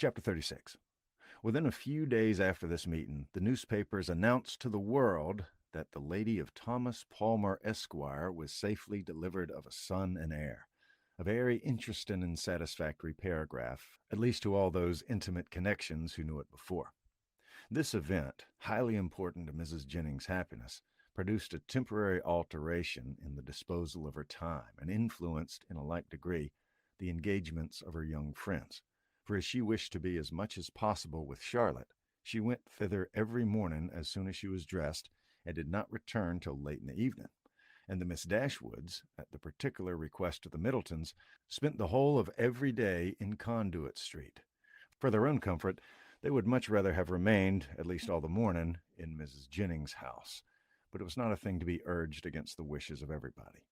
Chapter 36. Within a few days after this meeting, the newspapers announced to the world that the lady of Thomas Palmer, Esquire, was safely delivered of a son and heir. A very interesting and satisfactory paragraph, at least to all those intimate connections who knew it before. This event, highly important to Mrs. Jennings' happiness, produced a temporary alteration in the disposal of her time and influenced, in a like degree, the engagements of her young friends. For as she wished to be as much as possible with Charlotte, she went thither every morning as soon as she was dressed, and did not return till late in the evening. And the Miss Dashwoods, at the particular request of the Middletons, spent the whole of every day in Conduit Street. For their own comfort, they would much rather have remained, at least all the morning, in Mrs. Jennings' house, but it was not a thing to be urged against the wishes of everybody.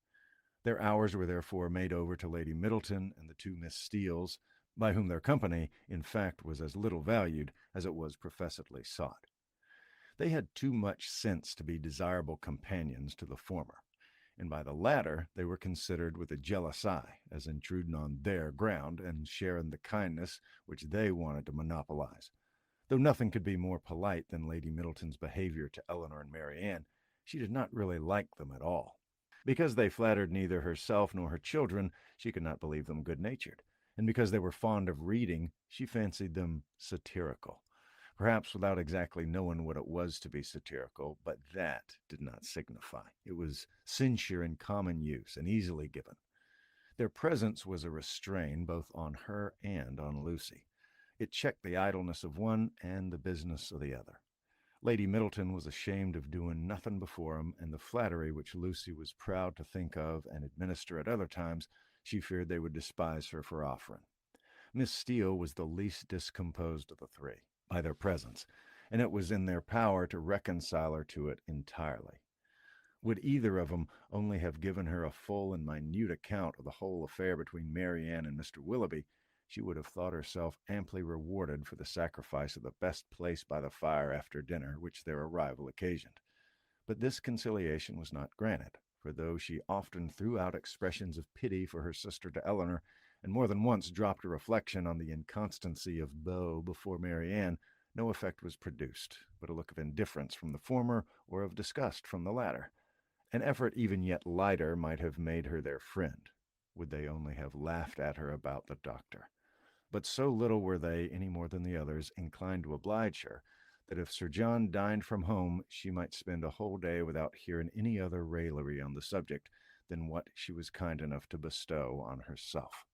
Their hours were therefore made over to Lady Middleton and the two Miss Steeles, by whom their company, in fact, was as little valued as it was professedly sought. They had too much sense to be desirable companions to the former, and by the latter they were considered with a jealous eye, as intruding on their ground and sharing the kindness which they wanted to monopolize. Though nothing could be more polite than Lady Middleton's behavior to Eleanor and Marianne, she did not really like them at all. Because they flattered neither herself nor her children, she could not believe them good-natured, and because they were fond of reading, she fancied them satirical, perhaps without exactly knowing what it was to be satirical, but that did not signify. It was censure in common use and easily given. Their presence was a restraint both on her and on Lucy. It checked the idleness of one and the business of the other. Lady Middleton was ashamed of doing nothing before him, and the flattery which Lucy was proud to think of and administer at other times, she feared they would despise her for offering. Miss Steele was the least discomposed of the three by their presence, and it was in their power to reconcile her to it entirely. Would either of them only have given her a full and minute account of the whole affair between Marianne and Mr. Willoughby, she would have thought herself amply rewarded for the sacrifice of the best place by the fire after dinner which their arrival occasioned. But this conciliation was not granted, for though she often threw out expressions of pity for her sister to Eleanor, and more than once dropped a reflection on the inconstancy of Beau before Marianne, no effect was produced, but a look of indifference from the former or of disgust from the latter. An effort even yet lighter might have made her their friend, would they only have laughed at her about the doctor. But so little were they, any more than the others, inclined to oblige her, that if Sir John dined from home, she might spend a whole day without hearing any other raillery on the subject than what she was kind enough to bestow on herself.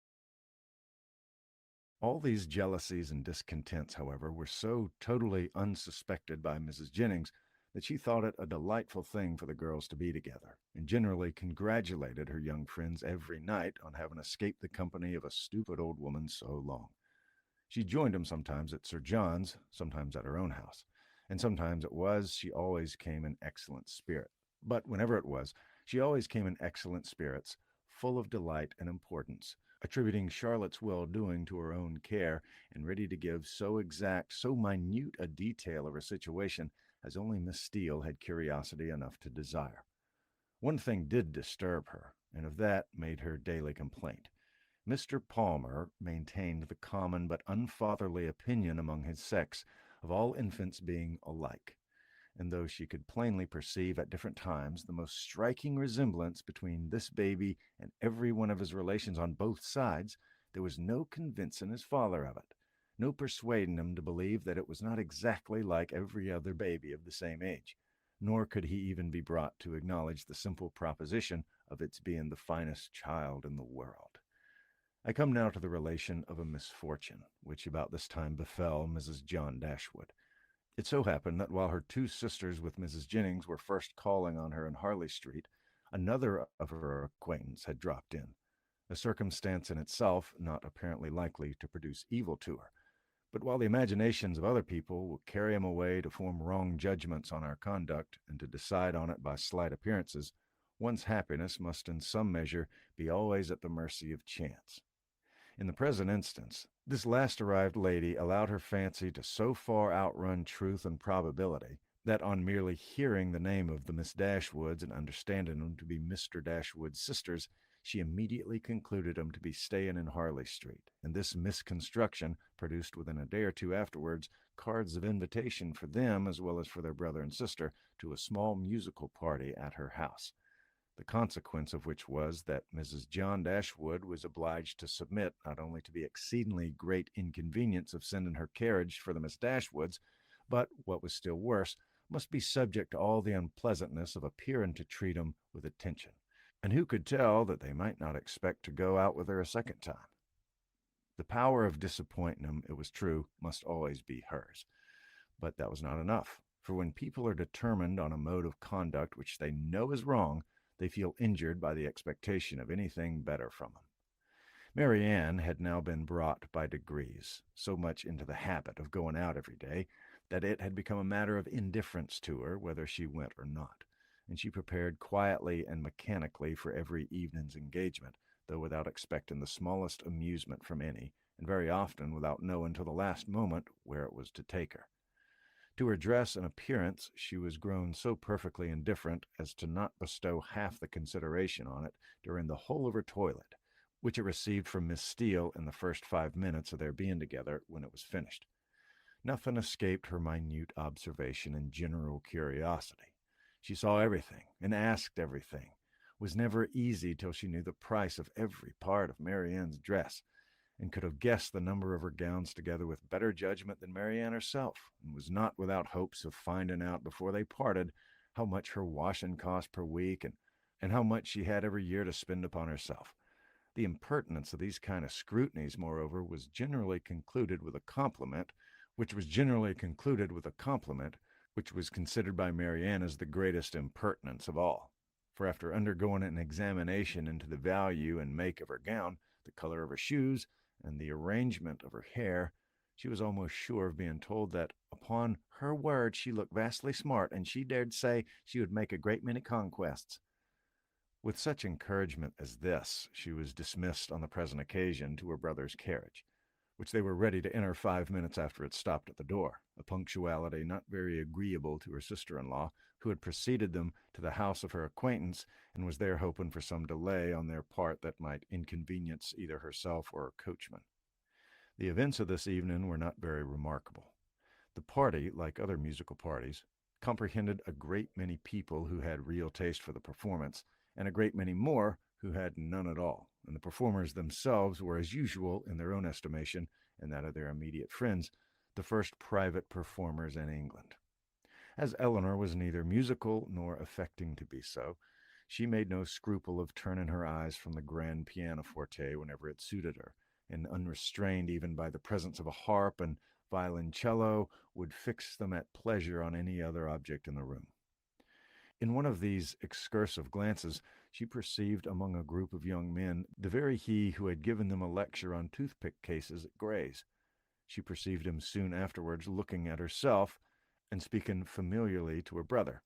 All these jealousies and discontents, however, were so totally unsuspected by Mrs. Jennings that she thought it a delightful thing for the girls to be together, and generally congratulated her young friends every night on having escaped the company of a stupid old woman so long. She joined them sometimes at Sir John's, sometimes at her own house, and sometimes she always came in excellent spirit. But whenever it was, she always came in excellent spirits, full of delight and importance, attributing Charlotte's well-doing to her own care, and ready to give so exact, so minute a detail of her situation as only Miss Steele had curiosity enough to desire. One thing did disturb her, and of that made her daily complaint. Mr. Palmer maintained the common but unfatherly opinion among his sex of all infants being alike, and though she could plainly perceive at different times the most striking resemblance between this baby and every one of his relations on both sides, there was no convincing his father of it, no persuading him to believe that it was not exactly like every other baby of the same age, nor could he even be brought to acknowledge the simple proposition of its being the finest child in the world. I come now to the relation of a misfortune, which about this time befell Mrs. John Dashwood. It so happened that while her two sisters with Mrs. Jennings were first calling on her in Harley Street, another of her acquaintance had dropped in, a circumstance in itself not apparently likely to produce evil to her. But while the imaginations of other people will carry them away to form wrong judgments on our conduct and to decide on it by slight appearances, one's happiness must in some measure be always at the mercy of chance. In the present instance, this last arrived lady allowed her fancy to so far outrun truth and probability that on merely hearing the name of the Miss Dashwoods and understanding them to be Mr. Dashwood's sisters, she immediately concluded him to be staying in Harley Street, and this misconstruction produced within a day or two afterwards cards of invitation for them as well as for their brother and sister to a small musical party at her house. The consequence of which was that Mrs. John Dashwood was obliged to submit not only to the exceedingly great inconvenience of sending her carriage for the Miss Dashwoods, but, what was still worse, must be subject to all the unpleasantness of appearing to treat 'em with attention. And who could tell that they might not expect to go out with her a second time? The power of disappointing 'em, it was true, must always be hers. But that was not enough, for when people are determined on a mode of conduct which they know is wrong, they feel injured by the expectation of anything better from them. Mary Ann had now been brought by degrees so much into the habit of going out every day that it had become a matter of indifference to her whether she went or not, and she prepared quietly and mechanically for every evening's engagement, though without expecting the smallest amusement from any, and very often without knowing till the last moment where it was to take her. To her dress and appearance she was grown so perfectly indifferent as to not bestow half the consideration on it during the whole of her toilet, which it received from Miss Steele in the first 5 minutes of their being together when it was finished. Nothing escaped her minute observation and general curiosity. She saw everything and asked everything, was never easy till she knew the price of every part of Mary Ann's dress, and could have guessed the number of her gowns together with better judgment than Mary Ann herself, and was not without hopes of finding out before they parted how much her washing cost per week, and how much she had every year to spend upon herself. The impertinence of these kind of scrutinies, moreover, was generally concluded with a compliment, which was considered by Mary Ann as the greatest impertinence of all. For after undergoing an examination into the value and make of her gown, the color of her shoes, and the arrangement of her hair, she was almost sure of being told that, upon her word, she looked vastly smart, and she dared say she would make a great many conquests. With such encouragement as this, she was dismissed on the present occasion to her brother's carriage, which they were ready to enter 5 minutes after it stopped at the door, a punctuality not very agreeable to her sister-in-law, who had preceded them to the house of her acquaintance, and was there hoping for some delay on their part that might inconvenience either herself or her coachman. The events of this evening were not very remarkable. The party, like other musical parties, comprehended a great many people who had real taste for the performance, and a great many more who had none at all, and the performers themselves were, as usual, in their own estimation, and that of their immediate friends, the first private performers in England. As Eleanor was neither musical nor affecting to be so, she made no scruple of turning her eyes from the grand pianoforte whenever it suited her, and unrestrained even by the presence of a harp and violoncello, would fix them at pleasure on any other object in the room. In one of these excursive glances, she perceived among a group of young men the very he who had given them a lecture on toothpick cases at Gray's. She perceived him soon afterwards looking at herself and speaking familiarly to her brother,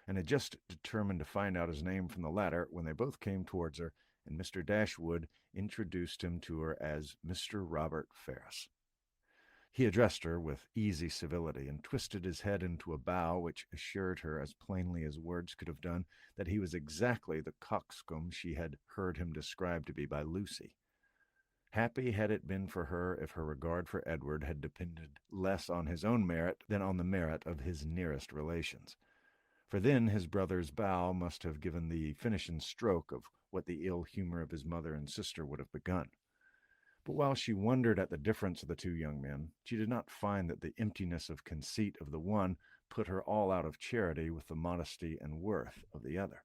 and had just determined to find out his name from the latter when they both came towards her, and Mr. Dashwood introduced him to her as Mr. Robert Ferrars. He addressed her with easy civility, and twisted his head into a bow which assured her, as plainly as words could have done, that he was exactly the coxcomb she had heard him described to be by Lucy. Happy had it been for her if her regard for Edward had depended less on his own merit than on the merit of his nearest relations, for then his brother's bow must have given the finishing stroke of what the ill humor of his mother and sister would have begun. But while she wondered at the difference of the two young men, she did not find that the emptiness of conceit of the one put her all out of charity with the modesty and worth of the other.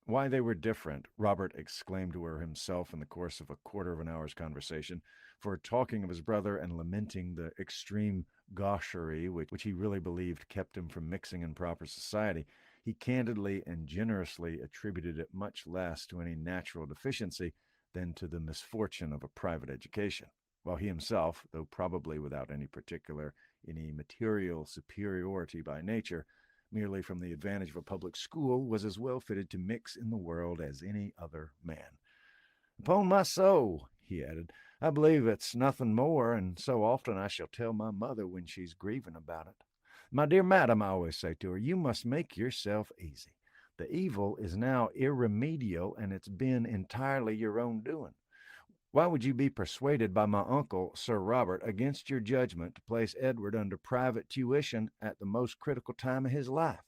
Why they were different, Robert exclaimed to her himself in the course of a quarter of an hour's conversation, for talking of his brother and lamenting the extreme gaucherie which he really believed kept him from mixing in proper society, he candidly and generously attributed it much less to any natural deficiency than to the misfortune of a private education, while he himself, though probably without any material superiority by nature, merely from the advantage of a public school, was as well fitted to mix in the world as any other man. Upon my soul, he added, I believe it's nothing more, and so often I shall tell my mother when she's grieving about it. My dear madam, I always say to her, you must make yourself easy. The evil is now irremediable, and it's been entirely your own doing. Why would you be persuaded by my uncle, Sir Robert, against your judgment to place Edward under private tuition at the most critical time of his life?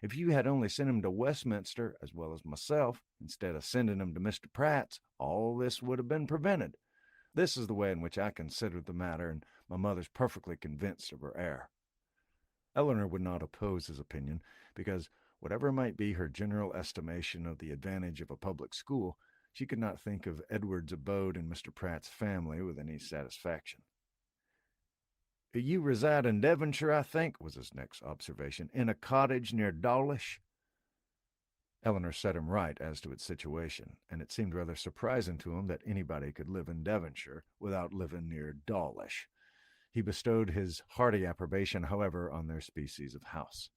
If you had only sent him to Westminster, as well as myself, instead of sending him to Mr. Pratt's, all this would have been prevented. This is the way in which I considered the matter, and my mother's perfectly convinced of her error. Eleanor would not oppose his opinion, because whatever might be her general estimation of the advantage of a public school, she could not think of Edward's abode in Mr. Pratt's family with any satisfaction. You reside in Devonshire, I think, was his next observation, in a cottage near Dawlish. Eleanor set him right as to its situation, and it seemed rather surprising to him that anybody could live in Devonshire without living near Dawlish. He bestowed his hearty approbation, however, on their species of house.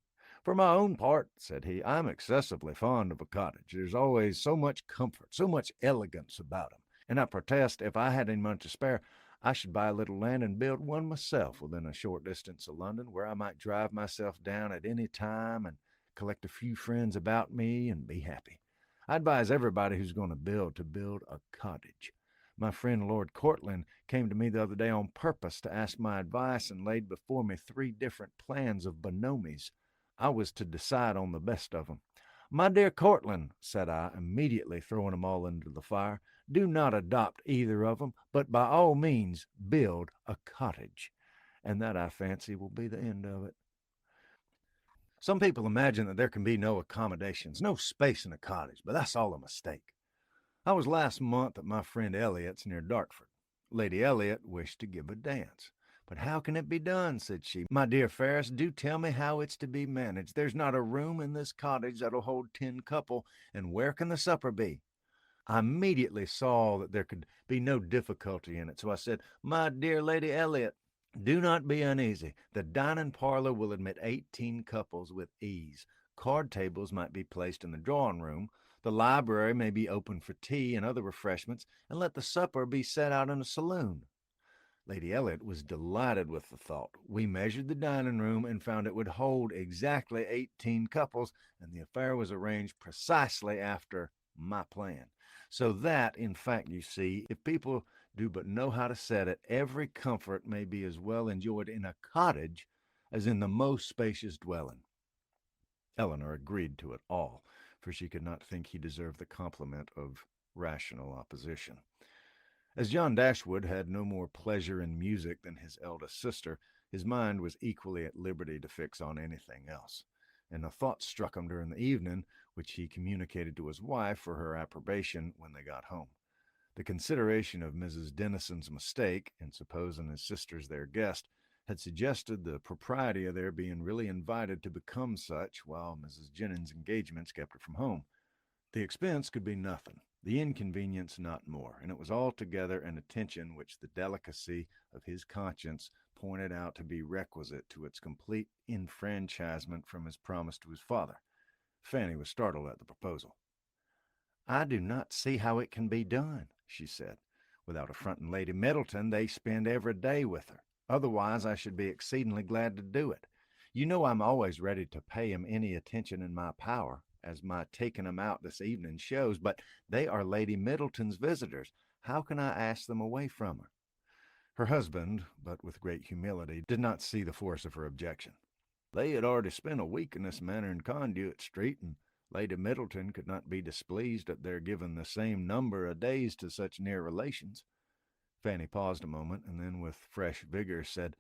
For my own part, said he, I'm excessively fond of a cottage. There's always so much comfort, so much elegance about 'em, and I protest if I had any money to spare, I should buy a little land and build one myself within a short distance of London, where I might drive myself down at any time and collect a few friends about me and be happy. I advise everybody who's going to build a cottage. My friend Lord Courtland came to me the other day on purpose to ask my advice and laid before me 3 different plans of Bonomies. I was to decide on the best of 'em. My dear Courtland, said I, immediately throwing 'em all into the fire, do not adopt either of 'em, but by all means build a cottage. And that, I fancy, will be the end of it. Some people imagine that there can be no accommodations, no space in a cottage, but that's all a mistake. I was last month at my friend Elliot's near Dartford. Lady Elliot wished to give a dance. But how can it be done, said she. My dear Ferris, do tell me how it's to be managed. There's not a room in this cottage that'll hold 10 couple, and where can the supper be? I immediately saw that there could be no difficulty in it, so I said, my dear Lady Elliot, do not be uneasy. The dining parlor will admit 18 couples with ease. Card tables might be placed in the drawing room. The library may be open for tea and other refreshments, and let the supper be set out in a saloon. Lady Elliot was delighted with the thought. We measured the dining room and found it would hold exactly 18 couples, and the affair was arranged precisely after my plan. So that, in fact, you see, if people do but know how to set it, every comfort may be as well enjoyed in a cottage as in the most spacious dwelling. Eleanor agreed to it all, for she could not think he deserved the compliment of rational opposition. As John Dashwood had no more pleasure in music than his eldest sister, his mind was equally at liberty to fix on anything else, and a thought struck him during the evening, which he communicated to his wife for her approbation when they got home. The consideration of Mrs. Dennison's mistake in supposing his sister's their guest had suggested the propriety of their being really invited to become such, while Mrs. Jennings' engagements kept her from home. The expense could be nothing, the inconvenience not more, and it was altogether an attention which the delicacy of his conscience pointed out to be requisite to its complete enfranchisement from his promise to his father. Fanny was startled at the proposal. I do not see how it can be done, she said. Without affronting Lady Middleton, they spend every day with her. Otherwise, I should be exceedingly glad to do it. You know I'm always ready to pay him any attention in my power, as my taking him out this evening shows, but they are Lady Middleton's visitors. How can I ask them away from her? Her husband, but with great humility, did not see the force of her objection. They had already spent a week in this manner in Conduit Street, and Lady Middleton could not be displeased at their giving the same number of days to such near relations. Fanny paused a moment, and then with fresh vigor said,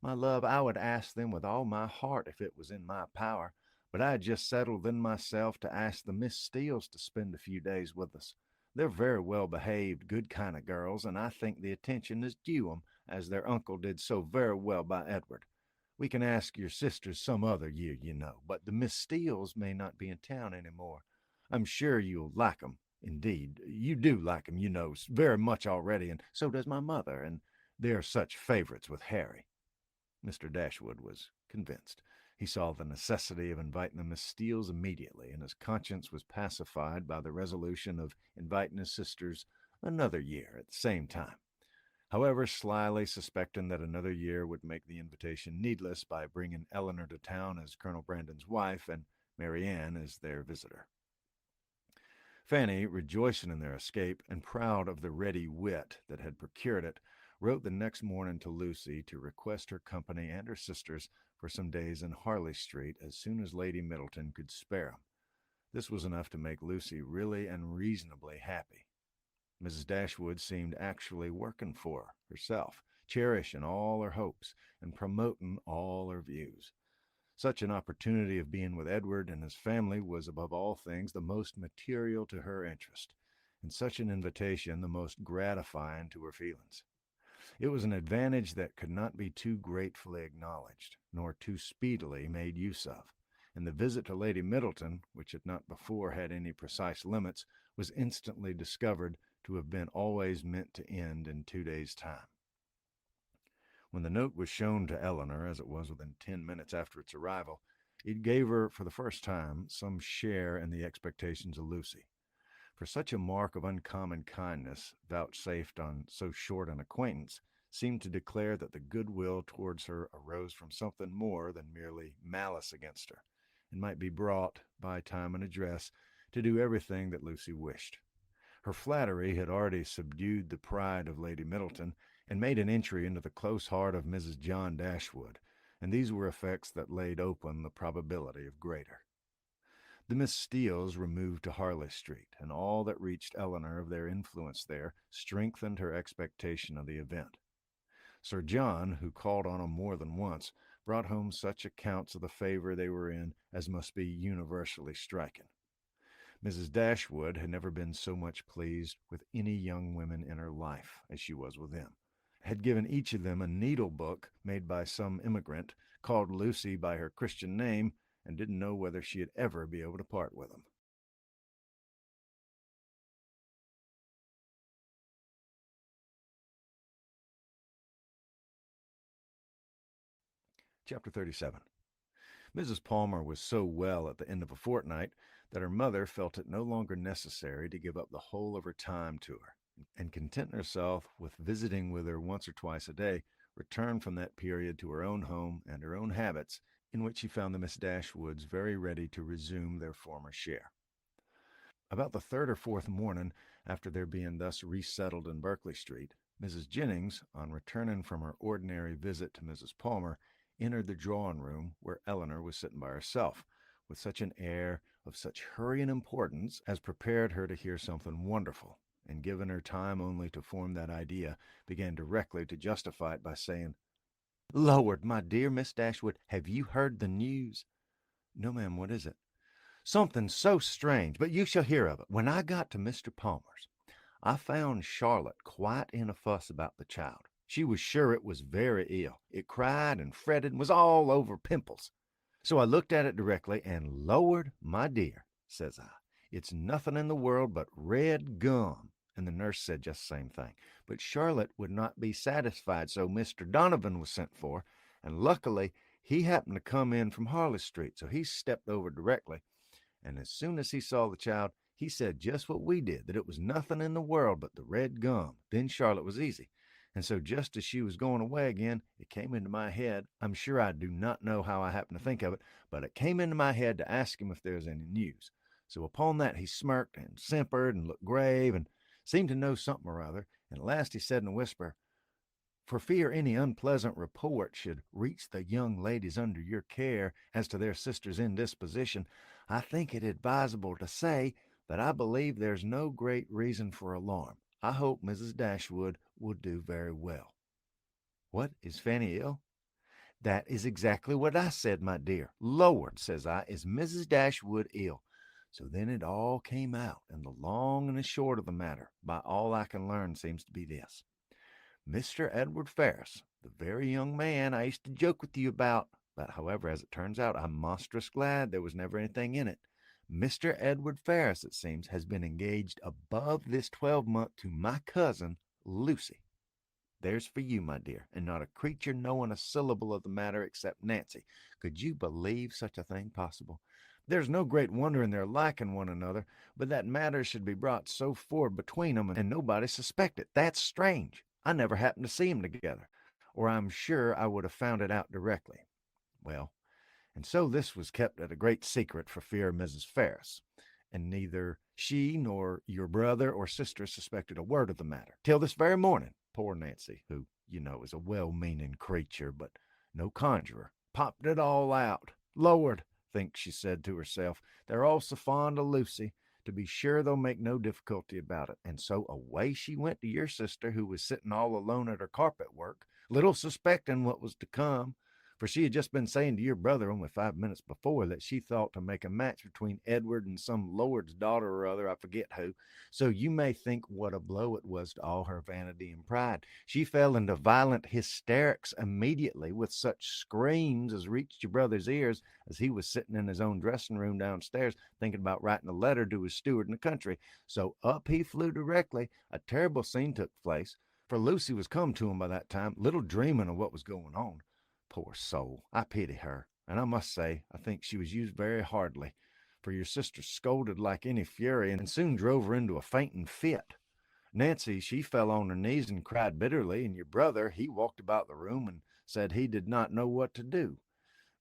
My love, I would ask them with all my heart if it was in my power, but I had just settled then myself to ask the Miss Steeles to spend a few days with us. They're very well behaved, good kind of girls, and I think the attention is due 'em, as their uncle did so very well by Edward. We can ask your sisters some other year, you know, but the Miss Steeles may not be in town any more. I'm sure you'll like 'em. Indeed, you do like 'em, you know, very much already, and so does my mother, and they're such favorites with Harry. Mr. Dashwood was convinced. He saw the necessity of inviting the Miss Steeles immediately, and his conscience was pacified by the resolution of inviting his sisters another year at the same time. However, slyly suspecting that another year would make the invitation needless by bringing Eleanor to town as Colonel Brandon's wife, and Mary Ann as their visitor. Fanny, rejoicing in their escape and proud of the ready wit that had procured it, wrote the next morning to Lucy to request her company and her sister's for some days in Harley Street as soon as Lady Middleton could spare 'em. This was enough to make Lucy really and reasonably happy. Mrs. Dashwood seemed actually working for her herself, cherishing all her hopes and promoting all her views. Such an opportunity of being with Edward and his family was above all things the most material to her interest, and such an invitation the most gratifying to her feelings. It was an advantage that could not be too gratefully acknowledged, nor too speedily made use of, and the visit to Lady Middleton, which had not before had any precise limits, was instantly discovered to have been always meant to end in 2 days' time. When the note was shown to Eleanor, as it was within 10 minutes after its arrival, it gave her, for the first time, some share in the expectations of Lucy. For such a mark of uncommon kindness, vouchsafed on so short an acquaintance, seemed to declare that the goodwill towards her arose from something more than merely malice against her, and might be brought, by time and address, to do everything that Lucy wished. Her flattery had already subdued the pride of Lady Middleton, and made an entry into the close heart of Mrs. John Dashwood, and these were effects that laid open the probability of greater. The Miss Steeles removed to Harley Street, and all that reached Eleanor of their influence there strengthened her expectation of the event. Sir John, who called on 'em more than once, brought home such accounts of the favor they were in as must be universally striking. Mrs. Dashwood had never been so much pleased with any young women in her life as she was with them, had given each of them a needle-book made by some immigrant, called Lucy by her Christian name, and didn't know whether she'd ever be able to part with them. Chapter 37. Mrs. Palmer was so well at the end of a fortnight that her mother felt it no longer necessary to give up the whole of her time to her, and content herself with visiting with her once or twice a day, returned from that period to her own home and her own habits, in which she found the Miss Dashwoods very ready to resume their former share. About the third or fourth morning after their being thus resettled in Berkeley Street, Mrs. Jennings, on returning from her ordinary visit to Mrs. Palmer, entered the drawing-room where Eleanor was sitting by herself, with such an air of such hurry and importance as prepared her to hear something wonderful, and given her time only to form that idea, began directly to justify it by saying, "Lord, my dear Miss Dashwood, have you heard the news?" "No, ma'am, what is it?" "Something so strange, but you shall hear of it. When I got to Mr. Palmer's, I found Charlotte quite in a fuss about the child. She was sure it was very ill. It cried and fretted and was all over pimples. So I looked at it directly, and Lord, my dear, says I, it's nothing in the world but red gum. And the nurse said just the same thing. But Charlotte would not be satisfied, so Mr. Donovan was sent for, and luckily he happened to come in from Harley Street, so he stepped over directly, and as soon as he saw the child, he said just what we did, that it was nothing in the world but the red gum. Then Charlotte was easy. And so just as she was going away again, it came into my head. I'm sure I do not know how I happened to think of it, but it came into my head to ask him if there was any news. So upon that he smirked and simpered and looked grave and seemed to know something or other, and at last he said in a whisper, "For fear any unpleasant report should reach the young ladies under your care as to their sister's indisposition, I think it advisable to say that I believe there's no great reason for alarm. I hope Mrs. Dashwood will do very well." "What, is Fanny ill?" "That is exactly what I said, my dear. Lord, says I, is Mrs. Dashwood ill?" So then it all came out, and the long and the short of the matter, by all I can learn, seems to be this. Mr. Edward Ferrars, the very young man I used to joke with you about, but however, as it turns out, I'm monstrous glad there was never anything in it. Mr. Edward Ferrars, it seems, has been engaged above this 12-month to my cousin, Lucy. There's for you, my dear, and not a creature knowing a syllable of the matter except Nancy. Could you believe such a thing possible? There's no great wonder in their liking one another, but that matters should be brought so forward between 'em and nobody suspect it. That's strange. I never happened to see 'em together, or I'm sure I would have found it out directly. Well, And so this was kept at a great secret for fear of Mrs. Ferris, and neither she nor your brother or sister suspected a word of the matter till this very morning. Poor Nancy, who, you know, is a well-meaning creature, but no conjurer, popped it all out. Lord, thinks she said to herself, they're all so fond of Lucy. To be sure they'll make no difficulty about it. And so away she went to your sister, who was sitting all alone at her carpet work, little suspecting what was to come, for she had just been saying to your brother only 5 minutes before that she thought to make a match between Edward and some lord's daughter or other, I forget who. So you may think what a blow it was to all her vanity and pride. She fell into violent hysterics immediately, with such screams as reached your brother's ears as he was sitting in his own dressing room downstairs thinking about writing a letter to his steward in the country. So up he flew directly. A terrible scene took place, for Lucy was come to him by that time, little dreaming of what was going on. Poor soul, I pity her, and I must say I think she was used very hardly, for your sister scolded like any fury and soon drove her into a fainting fit. Nancy, she fell on her knees and cried bitterly, and your brother, he walked about the room and said he did not know what to do.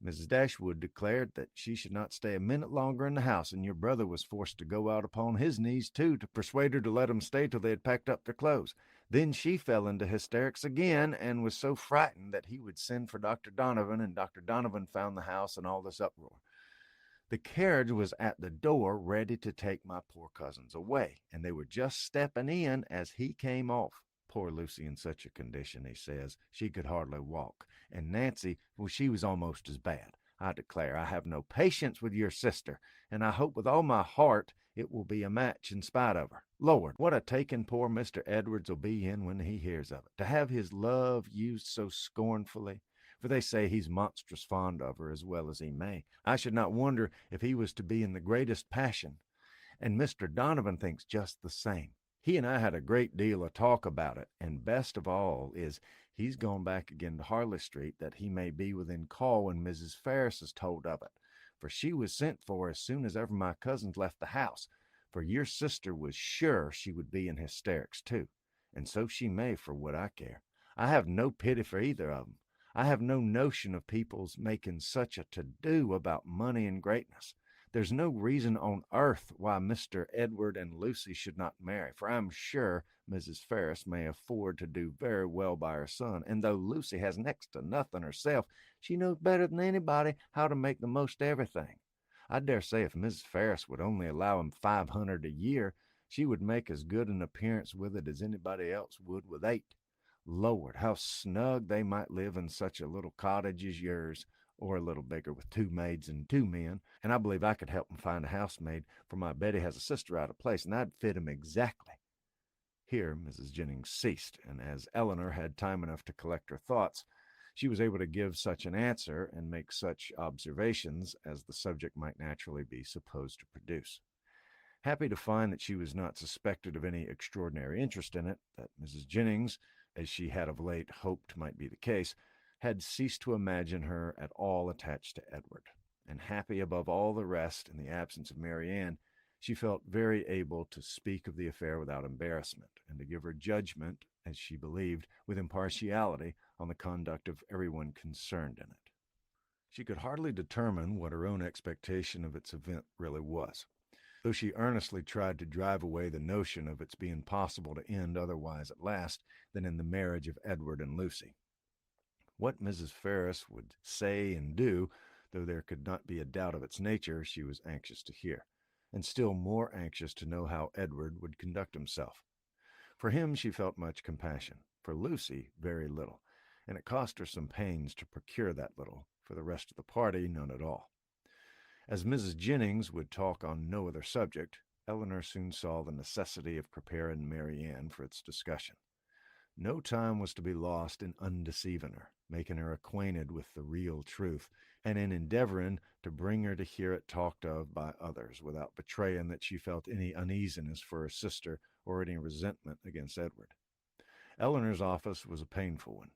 Mrs. Dashwood declared that she should not stay a minute longer in the house, and your brother was forced to go out upon his knees, too, to persuade her to let him stay till they had packed up their clothes. Then she fell into hysterics again, and was so frightened that he would send for Dr. Donovan, and Dr. Donovan found the house in all this uproar. The carriage was at the door ready to take my poor cousins away, and they were just stepping in as he came off. Poor Lucy in such a condition, he says, she could hardly walk. And Nancy, well, she was almost as bad. I declare I have no patience with your sister, and I hope with all my heart it will be a match in spite of her. Lord, what a taking poor Mr. Edwards will be in when he hears of it, to have his love used so scornfully. For they say he's monstrous fond of her as well as he may. I should not wonder if he was to be in the greatest passion. And Mr. Donovan thinks just the same. He and I had a great deal of talk about it, and best of all is he's gone back again to Harley Street that he may be within call when Mrs. Ferris is told of it, for she was sent for as soon as ever my cousins left the house, for your sister was sure she would be in hysterics too, and so she may, for what I care. I have no pity for either of them. I have no notion of people's making such a to-do about money and greatness. There's no reason on earth why Mr. Edward and Lucy should not marry, for I'm sure Mrs. Ferris may afford to do very well by her son, and though Lucy has next to nothing herself, she knows better than anybody how to make the most of everything. I dare say if Mrs. Ferris would only allow him 500 a year, she would make as good an appearance with it as anybody else would with 8. Lord, how snug they might live in such a little cottage as yours, or a little bigger with 2 maids and 2 men, and I believe I could help him find a housemaid, for my Betty has a sister out of place, and I'd fit him exactly. Here Mrs. Jennings ceased, and as Eleanor had time enough to collect her thoughts, she was able to give such an answer and make such observations as the subject might naturally be supposed to produce. Happy to find that she was not suspected of any extraordinary interest in it, that Mrs. Jennings, as she had of late hoped might be the case, had ceased to imagine her at all attached to Edward, and happy above all the rest in the absence of Marianne, she felt very able to speak of the affair without embarrassment, and to give her judgment, as she believed, with impartiality on the conduct of everyone concerned in it. She could hardly determine what her own expectation of its event really was, though she earnestly tried to drive away the notion of its being possible to end otherwise at last than in the marriage of Edward and Lucy. What Mrs. Ferris would say and do, though there could not be a doubt of its nature, she was anxious to hear, and still more anxious to know how Edward would conduct himself. For him she felt much compassion, for Lucy very little, and it cost her some pains to procure that little, for the rest of the party none at all. As Mrs. Jennings would talk on no other subject, Eleanor soon saw the necessity of preparing Marianne for its discussion. No time was to be lost in undeceiving her, making her acquainted with the real truth, and in endeavoring to bring her to hear it talked of by others, without betraying that she felt any uneasiness for her sister or any resentment against Edward. Eleanor's office was a painful one.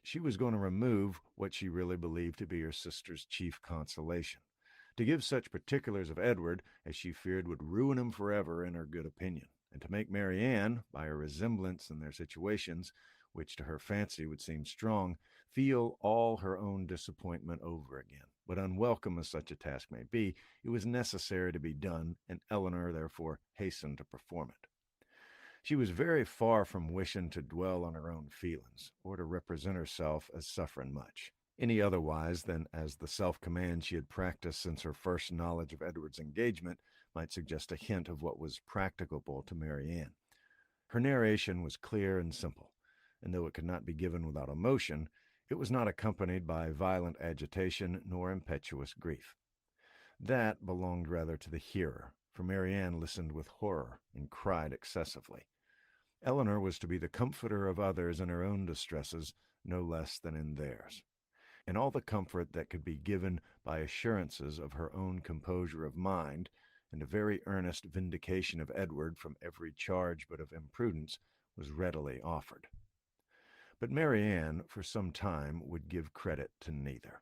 She was going to remove what she really believed to be her sister's chief consolation, to give such particulars of Edward as she feared would ruin him forever in her good opinion, and to make Marianne, by a resemblance in their situations, which to her fancy would seem strong, feel all her own disappointment over again, But unwelcome as such a task may be, it was necessary to be done, and Eleanor therefore hastened to perform it. She was very far from wishing to dwell on her own feelings, or to represent herself as suffering much, any otherwise than as the self-command she had practiced since her first knowledge of Edward's engagement might suggest a hint of what was practicable to Marianne. Her narration was clear and simple, and though it could not be given without emotion, it was not accompanied by violent agitation nor impetuous grief. That belonged rather to the hearer, for Marianne listened with horror and cried excessively. Eleanor was to be the comforter of others in her own distresses, no less than in theirs. And all the comfort that could be given by assurances of her own composure of mind, and a very earnest vindication of Edward from every charge but of imprudence, was readily offered. But Marianne, for some time, would give credit to neither.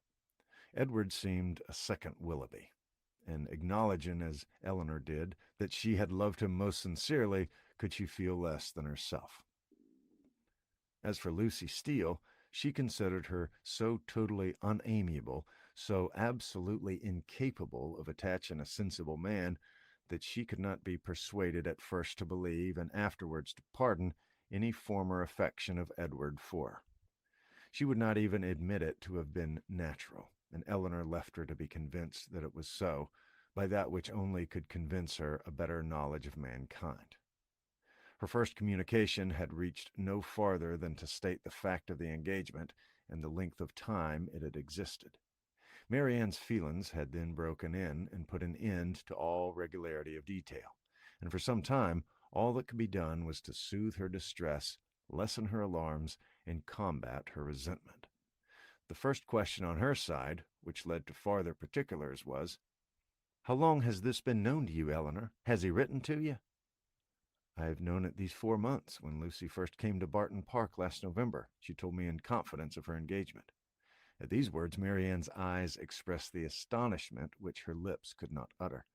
Edward seemed a second Willoughby, and acknowledging, as Eleanor did, that she had loved him most sincerely, could she feel less than herself. As for Lucy Steele, she considered her so totally unamiable, so absolutely incapable of attaching a sensible man, that she could not be persuaded at first to believe, and afterwards to pardon, any former affection of Edward for her. She would not even admit it to have been natural, and Eleanor left her to be convinced that it was so, by that which only could convince her a better knowledge of mankind. Her first communication had reached no farther than to state the fact of the engagement and the length of time it had existed. Marianne's feelings had then broken in and put an end to all regularity of detail, and for some time all that could be done was to soothe her distress, lessen her alarms, and combat her resentment. The first question on her side, which led to farther particulars, was, "How long has this been known to you, Eleanor? Has he written to you?" "I have known it these 4 months, when Lucy first came to Barton Park last November. She told me in confidence of her engagement." At these words, Marianne's eyes expressed the astonishment which her lips could not utter.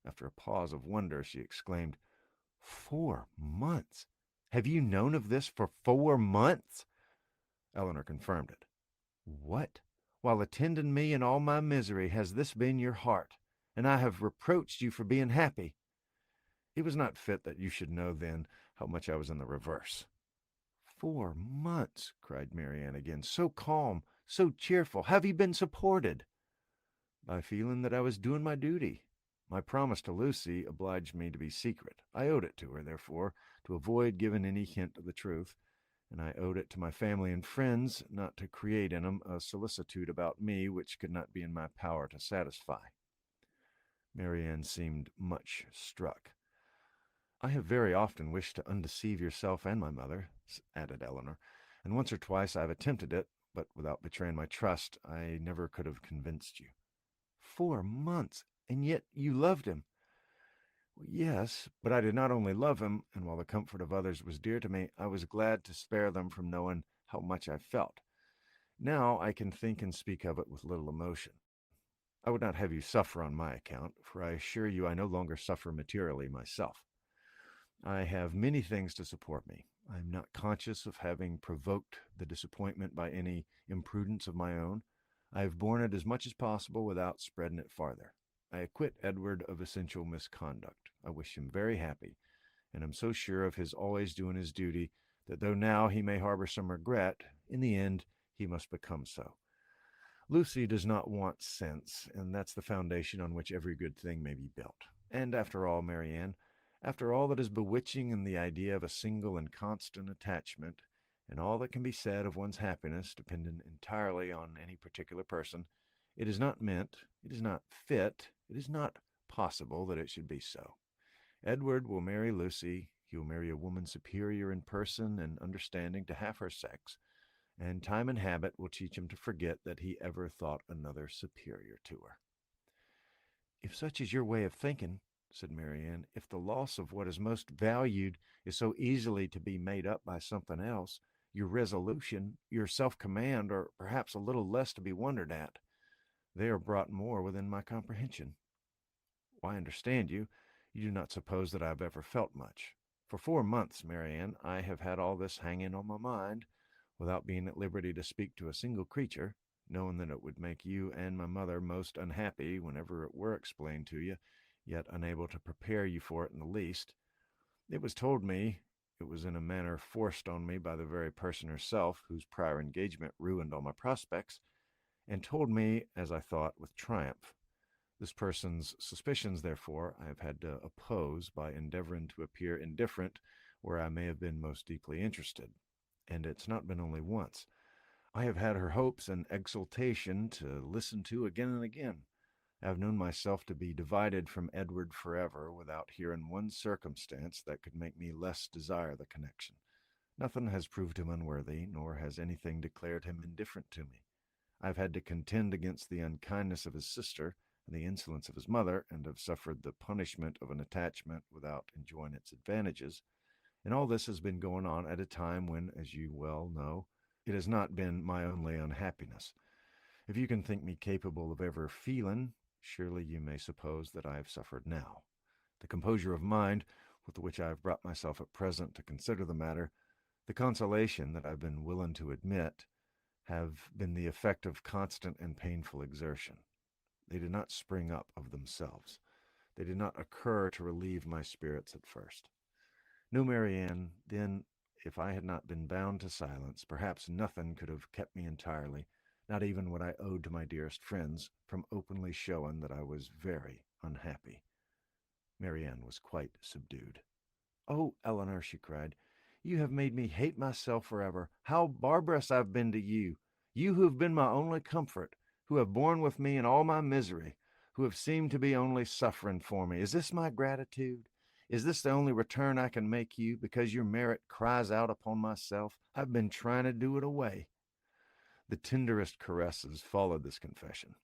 After a pause of wonder, she exclaimed, "4 months? Have you known of this for 4 months?" Eleanor confirmed it. "What, while attending me in all my misery, has this been your heart, and I have reproached you for being happy? It was not fit that you should know then how much I was in the reverse." "4 months!" cried Marianne again, "so calm, so cheerful. Have you been supported?" "By feeling that I was doing my duty. My promise to Lucy obliged me to be secret. I owed it to her, therefore, to avoid giving any hint of the truth, and I owed it to my family and friends not to create in them a solicitude about me which could not be in my power to satisfy." Marianne seemed much struck. "I have very often wished to undeceive yourself and my mother," added Eleanor, "and once or twice I have attempted it, but without betraying my trust, I never could have convinced you." 4 months, and yet you loved him." "Yes, but I did not only love him, and while the comfort of others was dear to me, I was glad to spare them from knowing how much I felt. Now I can think and speak of it with little emotion. I would not have you suffer on my account, for I assure you I no longer suffer materially myself. I have many things to support me. I am not conscious of having provoked the disappointment by any imprudence of my own. I have borne it as much as possible without spreading it farther. I acquit Edward of essential misconduct. I wish him very happy, and am so sure of his always doing his duty that though now he may harbor some regret, in the end he must become so. Lucy does not want sense, and that's the foundation on which every good thing may be built. And after all, Marianne, after all that is bewitching in the idea of a single and constant attachment, and all that can be said of one's happiness dependent entirely on any particular person, it is not meant, it is not fit, it is not possible that it should be so. Edward will marry Lucy. He will marry a woman superior in person and understanding to half her sex, and time and habit will teach him to forget that he ever thought another superior to her." "If such is your way of thinking," said Marianne, "if the loss of what is most valued is so easily to be made up by something else, your resolution, your self-command are perhaps a little less to be wondered at. They are brought more within my comprehension. I understand you. You do not suppose that I have ever felt much. For 4 months, Marianne, I have had all this hanging on my mind, without being at liberty to speak to a single creature, knowing that it would make you and my mother most unhappy whenever it were explained to you, yet unable to prepare you for it in the least. It was told me, it was in a manner forced on me by the very person herself, whose prior engagement ruined all my prospects, and told me, as I thought, with triumph. This person's suspicions, therefore, I have had to oppose by endeavoring to appear indifferent where I may have been most deeply interested. And it's not been only once. I have had her hopes and exultation to listen to again and again. I have known myself to be divided from Edward forever without hearing one circumstance that could make me less desire the connection. Nothing has proved him unworthy, nor has anything declared him indifferent to me. I have had to contend against the unkindness of his sister and the insolence of his mother, and have suffered the punishment of an attachment without enjoying its advantages. And all this has been going on at a time when, as you well know, it has not been my only unhappiness. If you can think me capable of ever feeling, surely you may suppose that I have suffered now. The composure of mind with which I have brought myself at present to consider the matter, the consolation that I've been willing to admit, have been the effect of constant and painful exertion. They did not spring up of themselves. They did not occur to relieve my spirits at first. No, Marianne, then, if I had not been bound to silence, perhaps nothing could have kept me entirely, not even what I owed to my dearest friends, from openly showing that I was very unhappy. Marianne was quite subdued. "Oh, Eleanor," she cried, "you have made me hate myself forever. How barbarous I've been to you, you who have been my only comfort, who have borne with me in all my misery, who have seemed to be only suffering for me. Is this my gratitude? Is this the only return I can make you, because your merit cries out upon myself? I've been trying to do it away." The tenderest caresses followed this confession.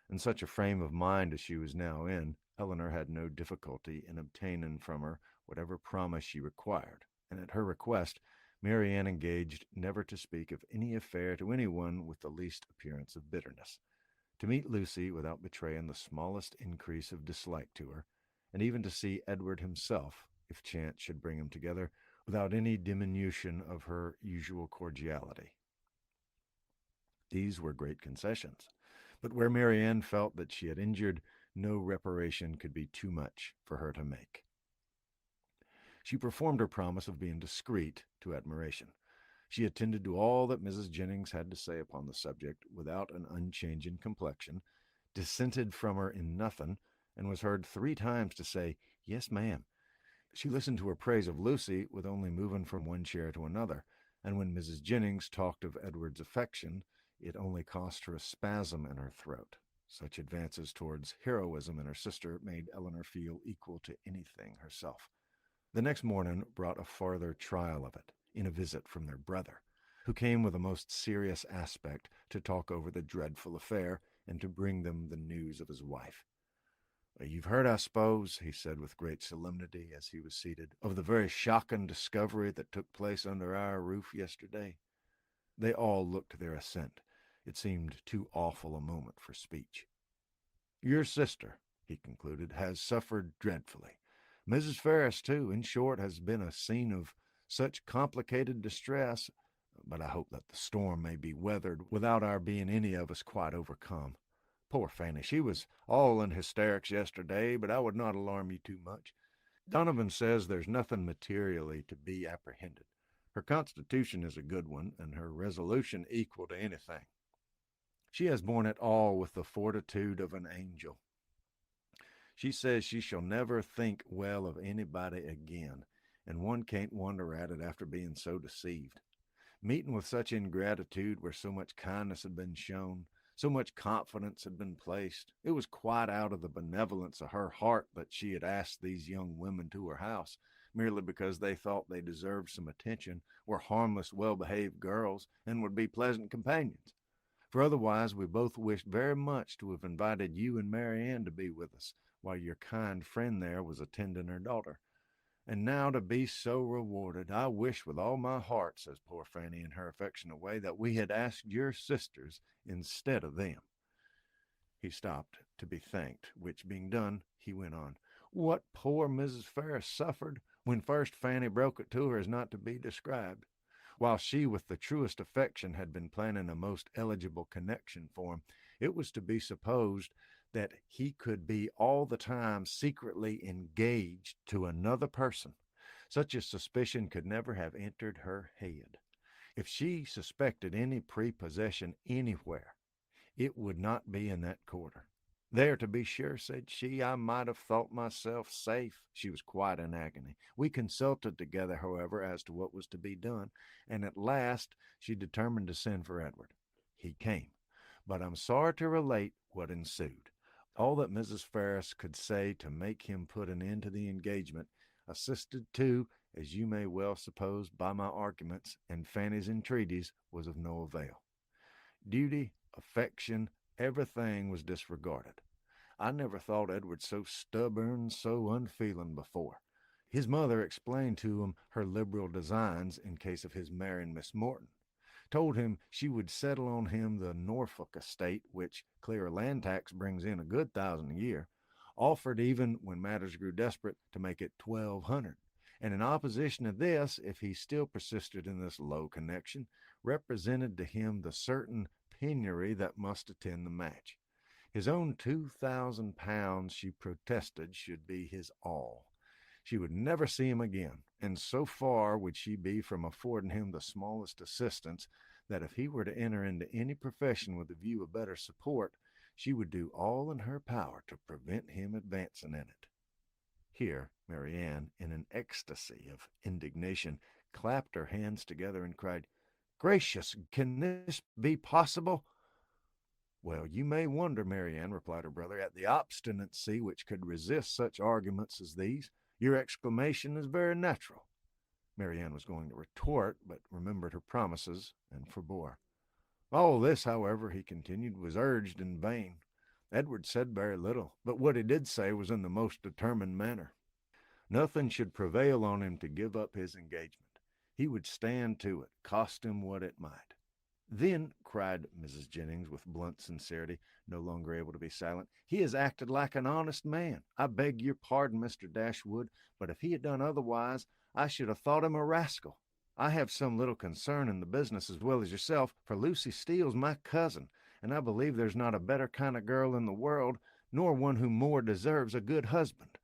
In such a frame of mind as she was now in, Eleanor had no difficulty in obtaining from her whatever promise she required, and at her request, Marianne engaged never to speak of any affair to anyone with the least appearance of bitterness, to meet Lucy without betraying the smallest increase of dislike to her, and even to see Edward himself, if chance should bring them together, without any diminution of her usual cordiality. These were great concessions, but where Marianne felt that she had injured, no reparation could be too much for her to make. She performed her promise of being discreet to admiration. She attended to all that Mrs. Jennings had to say upon the subject without an unchanging complexion, dissented from her in nothing, and was heard 3 times to say, "Yes, ma'am." She listened to her praise of Lucy with only moving from one chair to another, and when Mrs. Jennings talked of Edward's affection, it only cost her a spasm in her throat. Such advances towards heroism in her sister made Eleanor feel equal to anything herself. The next morning brought a farther trial of it, in a visit from their brother, who came with a most serious aspect to talk over the dreadful affair and to bring them the news of his wife. "You've heard, I suppose," he said with great solemnity as he was seated, "of the very shocking discovery that took place under our roof yesterday." They all looked their assent. It seemed too awful a moment for speech. "Your sister," he concluded, "has suffered dreadfully. Mrs. Ferris, too, in short, has been a scene of such complicated distress, but I hope that the storm may be weathered without our being any of us quite overcome. Poor Fanny, she was all in hysterics yesterday, but I would not alarm you too much. Donovan says there's nothing materially to be apprehended. Her constitution is a good one, and her resolution equal to anything. She has borne it all with the fortitude of an angel. She says she shall never think well of anybody again, and one can't wonder at it after being so deceived. Meeting with such ingratitude where so much kindness had been shown, so much confidence had been placed, it was quite out of the benevolence of her heart that she had asked these young women to her house, merely because they thought they deserved some attention, were harmless, well-behaved girls, and would be pleasant companions. For otherwise we both wished very much to have invited you and Marianne to be with us, while your kind friend there was attending her daughter. And now to be so rewarded, I wish with all my heart," says poor Fanny in her affectionate way, "that we had asked your sisters instead of them." He stopped to be thanked, which being done, he went on. "What poor Mrs. Ferris suffered when first Fanny broke it to her is not to be described. While she, with the truest affection, had been planning a most eligible connection for him, it was to be supposed that he could be all the time secretly engaged to another person. Such a suspicion could never have entered her head. If she suspected any prepossession anywhere, it would not be in that quarter. There, to be sure, said she, I might have thought myself safe. She was quite in agony. We consulted together, however, as to what was to be done, and at last she determined to send for Edward. He came, but I'm sorry to relate what ensued. All that Mrs. Ferris could say to make him put an end to the engagement, assisted too, as you may well suppose, by my arguments and Fanny's entreaties, was of no avail. Duty, affection, everything was disregarded. I never thought Edward so stubborn, so unfeeling before. His mother explained to him her liberal designs in case of his marrying Miss Morton, told him she would settle on him the Norfolk estate, which clear a land tax brings in a good $1,000 a year, offered even, when matters grew desperate, to make it $1,200. And in opposition to this, if he still persisted in this low connection, represented to him the certain penury that must attend the match. His own £2,000, she protested, should be his all. She would never see him again, and so far would she be from affording him the smallest assistance that if he were to enter into any profession with the view of better support, she would do all in her power to prevent him advancing in it. Here Mary Ann, in an ecstasy of indignation, clapped her hands together and cried, "Gracious, can this be possible?" "Well, you may wonder, Mary Ann," replied her brother, "at the obstinacy which could resist such arguments as these. Your exclamation is very natural." Mary Ann was going to retort, but remembered her promises and forbore. All this, however, he continued, was urged in vain. Edward said very little, but what he did say was in the most determined manner. Nothing should prevail on him to give up his engagement. He would stand to it, cost him what it might. "Then," cried Mrs. Jennings with blunt sincerity, no longer able to be silent, "he has acted like an honest man. I beg your pardon, Mr. Dashwood, but if he had done otherwise, I should have thought him a rascal. I have some little concern in the business as well as yourself, for Lucy Steele's my cousin, and I believe there's not a better kind of girl in the world, nor one who more deserves a good husband."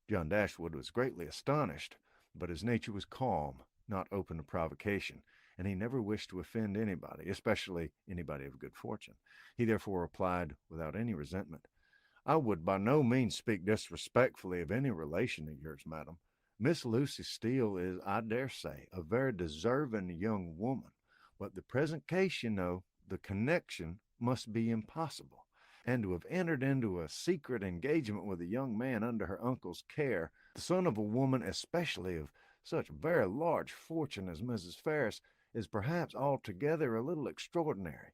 John Dashwood was greatly astonished, but his nature was calm, not open to provocation, and he never wished to offend anybody, especially anybody of good fortune. He therefore replied without any resentment, "I would by no means speak disrespectfully of any relation of yours, madam. Miss Lucy Steele is, I dare say, a very deserving young woman, but the present case, you know, the connection must be impossible, and to have entered into a secret engagement with a young man under her uncle's care, the son of a woman especially of such very large fortune as Mrs. Ferris, is perhaps altogether a little extraordinary.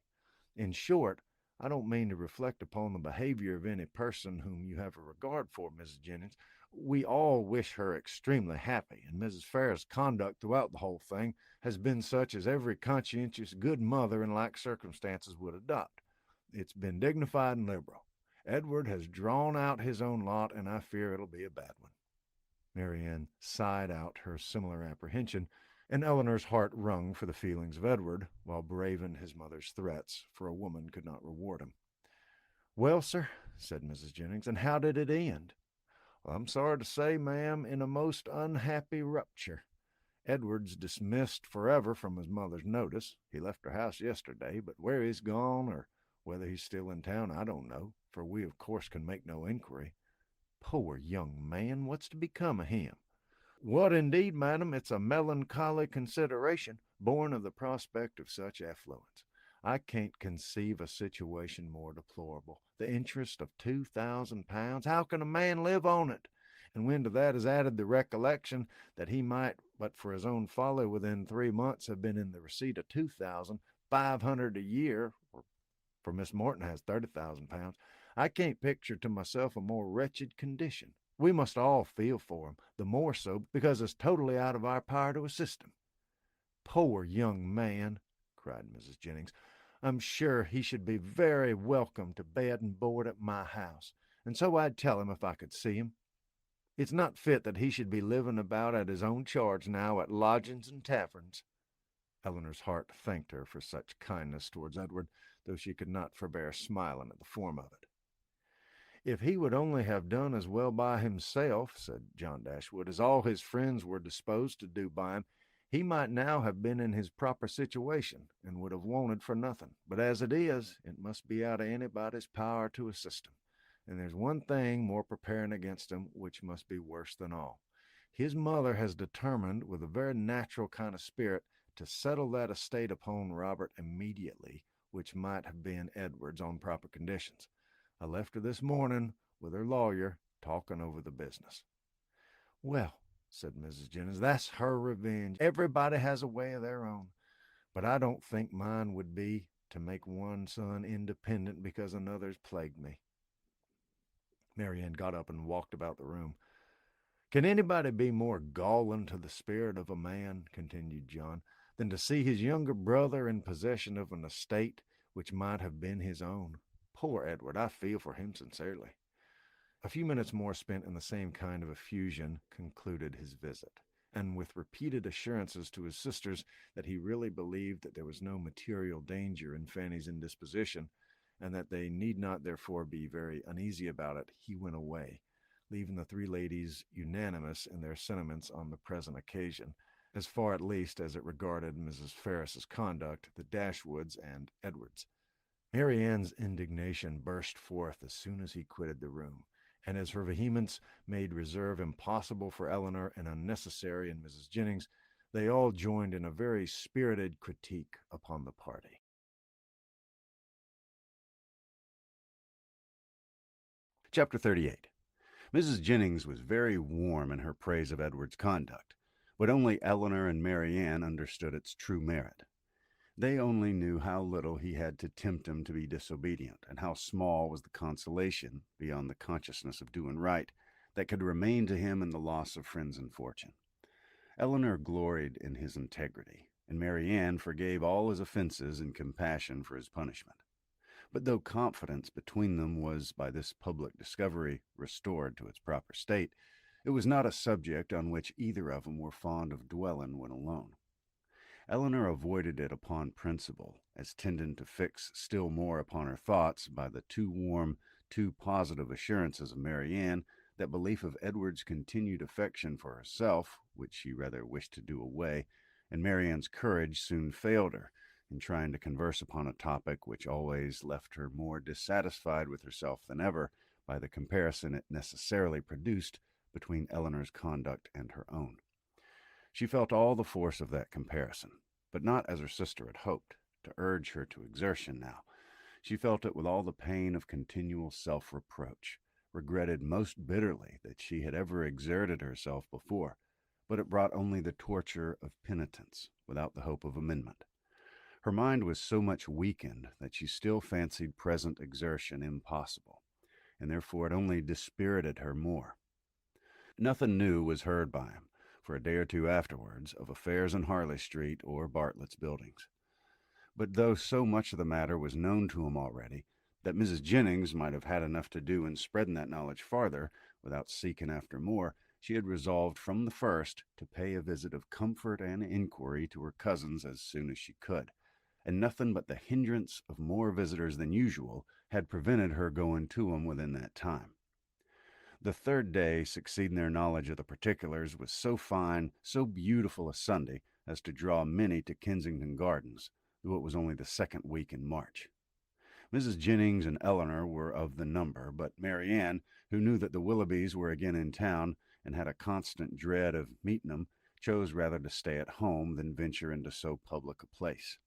In short, I don't mean to reflect upon the behavior of any person whom you have a regard for, Mrs. Jennings. We all wish her extremely happy, and Mrs. Ferris' conduct throughout the whole thing has been such as every conscientious good mother in like circumstances would adopt. It's been dignified and liberal. Edward has drawn out his own lot, and I fear it'll be a bad one." Mary Ann sighed out her similar apprehension, and Elinor's heart wrung for the feelings of Edward, while braving his mother's threats, for a woman could not reward him. "Well, sir," said Mrs. Jennings, "and how did it end?" "Well, I'm sorry to say, ma'am, in a most unhappy rupture. Edward's dismissed forever from his mother's notice. He left her house yesterday, but where he's gone, or whether he's still in town, I don't know, for we, of course, can make no inquiry. Poor young man, what's to become of him?" "What indeed, madam? It's a melancholy consideration, born of the prospect of such affluence. I can't conceive a situation more deplorable. The interest of £2,000, how can a man live on it? And when to that is added the recollection that he might, but for his own folly, within 3 months have been in the receipt of £2,500 a year, for Miss Morton has £30,000, I can't picture to myself a more wretched condition. We must all feel for him, the more so because it's totally out of our power to assist him." "Poor young man!" cried Mrs. Jennings. "I'm sure he should be very welcome to bed and board at my house, and so I'd tell him if I could see him. It's not fit that he should be living about at his own charge now at lodgings and taverns." Eleanor's heart thanked her for such kindness towards Edward, though she could not forbear smiling at the form of it. "If he would only have done as well by himself," said John Dashwood, "as all his friends were disposed to do by him, he might now have been in his proper situation, and would have wanted for nothing. But as it is, it must be out of anybody's power to assist him. And there's one thing more preparing against him, which must be worse than all. His mother has determined, with a very natural kind of spirit, to settle that estate upon Robert immediately, which might have been Edward's on proper conditions. I left her this morning with her lawyer, talking over the business." "Well," said Mrs. Jennings, "that's her revenge. Everybody has a way of their own. But I don't think mine would be to make one son independent because another's plagued me." Marianne got up and walked about the room. "Can anybody be more galling to the spirit of a man," continued John, "than to see his younger brother in possession of an estate which might have been his own? Poor Edward, I feel for him sincerely." A few minutes more spent in the same kind of effusion concluded his visit, and with repeated assurances to his sisters that he really believed that there was no material danger in Fanny's indisposition, and that they need not therefore be very uneasy about it, he went away, leaving the three ladies unanimous in their sentiments on the present occasion, as far at least as it regarded Mrs. Ferris's conduct, the Dashwoods, and Edward's. Marianne's indignation burst forth as soon as he quitted the room, and as her vehemence made reserve impossible for Eleanor and unnecessary in Mrs. Jennings, they all joined in a very spirited critique upon the party. Chapter 38. Mrs. Jennings was very warm in her praise of Edward's conduct, but only Eleanor and Marianne understood its true merit. They only knew how little he had to tempt him to be disobedient, and how small was the consolation, beyond the consciousness of doing right, that could remain to him in the loss of friends and fortune. Eleanor gloried in his integrity, and Marianne forgave all his offenses in compassion for his punishment. But though confidence between them was by this public discovery restored to its proper state, it was not a subject on which either of them were fond of dwelling when alone. Eleanor avoided it upon principle, as tending to fix still more upon her thoughts by the too warm, too positive assurances of Marianne that belief of Edward's continued affection for herself, which she rather wished to do away, and Marianne's courage soon failed her in trying to converse upon a topic which always left her more dissatisfied with herself than ever by the comparison it necessarily produced between Eleanor's conduct and her own. She felt all the force of that comparison, but not as her sister had hoped, to urge her to exertion now. She felt it with all the pain of continual self-reproach, regretted most bitterly that she had ever exerted herself before, but it brought only the torture of penitence, without the hope of amendment. Her mind was so much weakened that she still fancied present exertion impossible, and therefore it only dispirited her more. Nothing new was heard by him, for a day or two afterwards, of affairs in Harley Street or Bartlett's buildings. But though so much of the matter was known to him already, that Mrs. Jennings might have had enough to do in spreading that knowledge farther, without seeking after more, she had resolved from the first to pay a visit of comfort and inquiry to her cousins as soon as she could, and nothing but the hindrance of more visitors than usual had prevented her going to 'em within that time. The third day succeeding their knowledge of the particulars was so fine, so beautiful a Sunday, as to draw many to Kensington Gardens, though it was only the second week in March. Mrs. Jennings and Eleanor were of the number, but Marianne, who knew that the Willoughbys were again in town and had a constant dread of meeting them, chose rather to stay at home than venture into so public a place.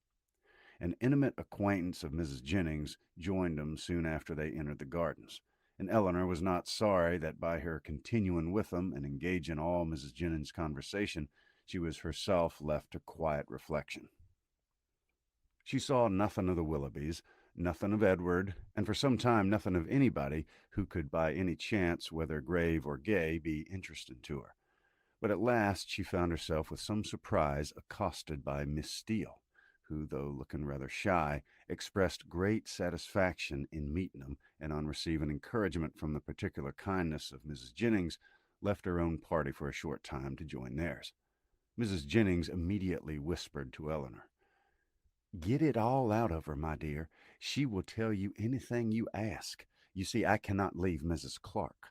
An intimate acquaintance of Mrs. Jennings joined them soon after they entered the gardens, and Eleanor was not sorry that by her continuing with them and engaging all Mrs. Jennings' conversation, she was herself left to quiet reflection. She saw nothing of the Willoughbys, nothing of Edward, and for some time nothing of anybody who could by any chance, whether grave or gay, be interesting to her. But at last she found herself with some surprise accosted by Miss Steele, who, though looking rather shy, expressed great satisfaction in meeting them, and on receiving encouragement from the particular kindness of Mrs. Jennings, left her own party for a short time to join theirs. Mrs. Jennings immediately whispered to Eleanor, "Get it all out of her, my dear. She will tell you anything you ask. You see, I cannot leave Mrs. Clark."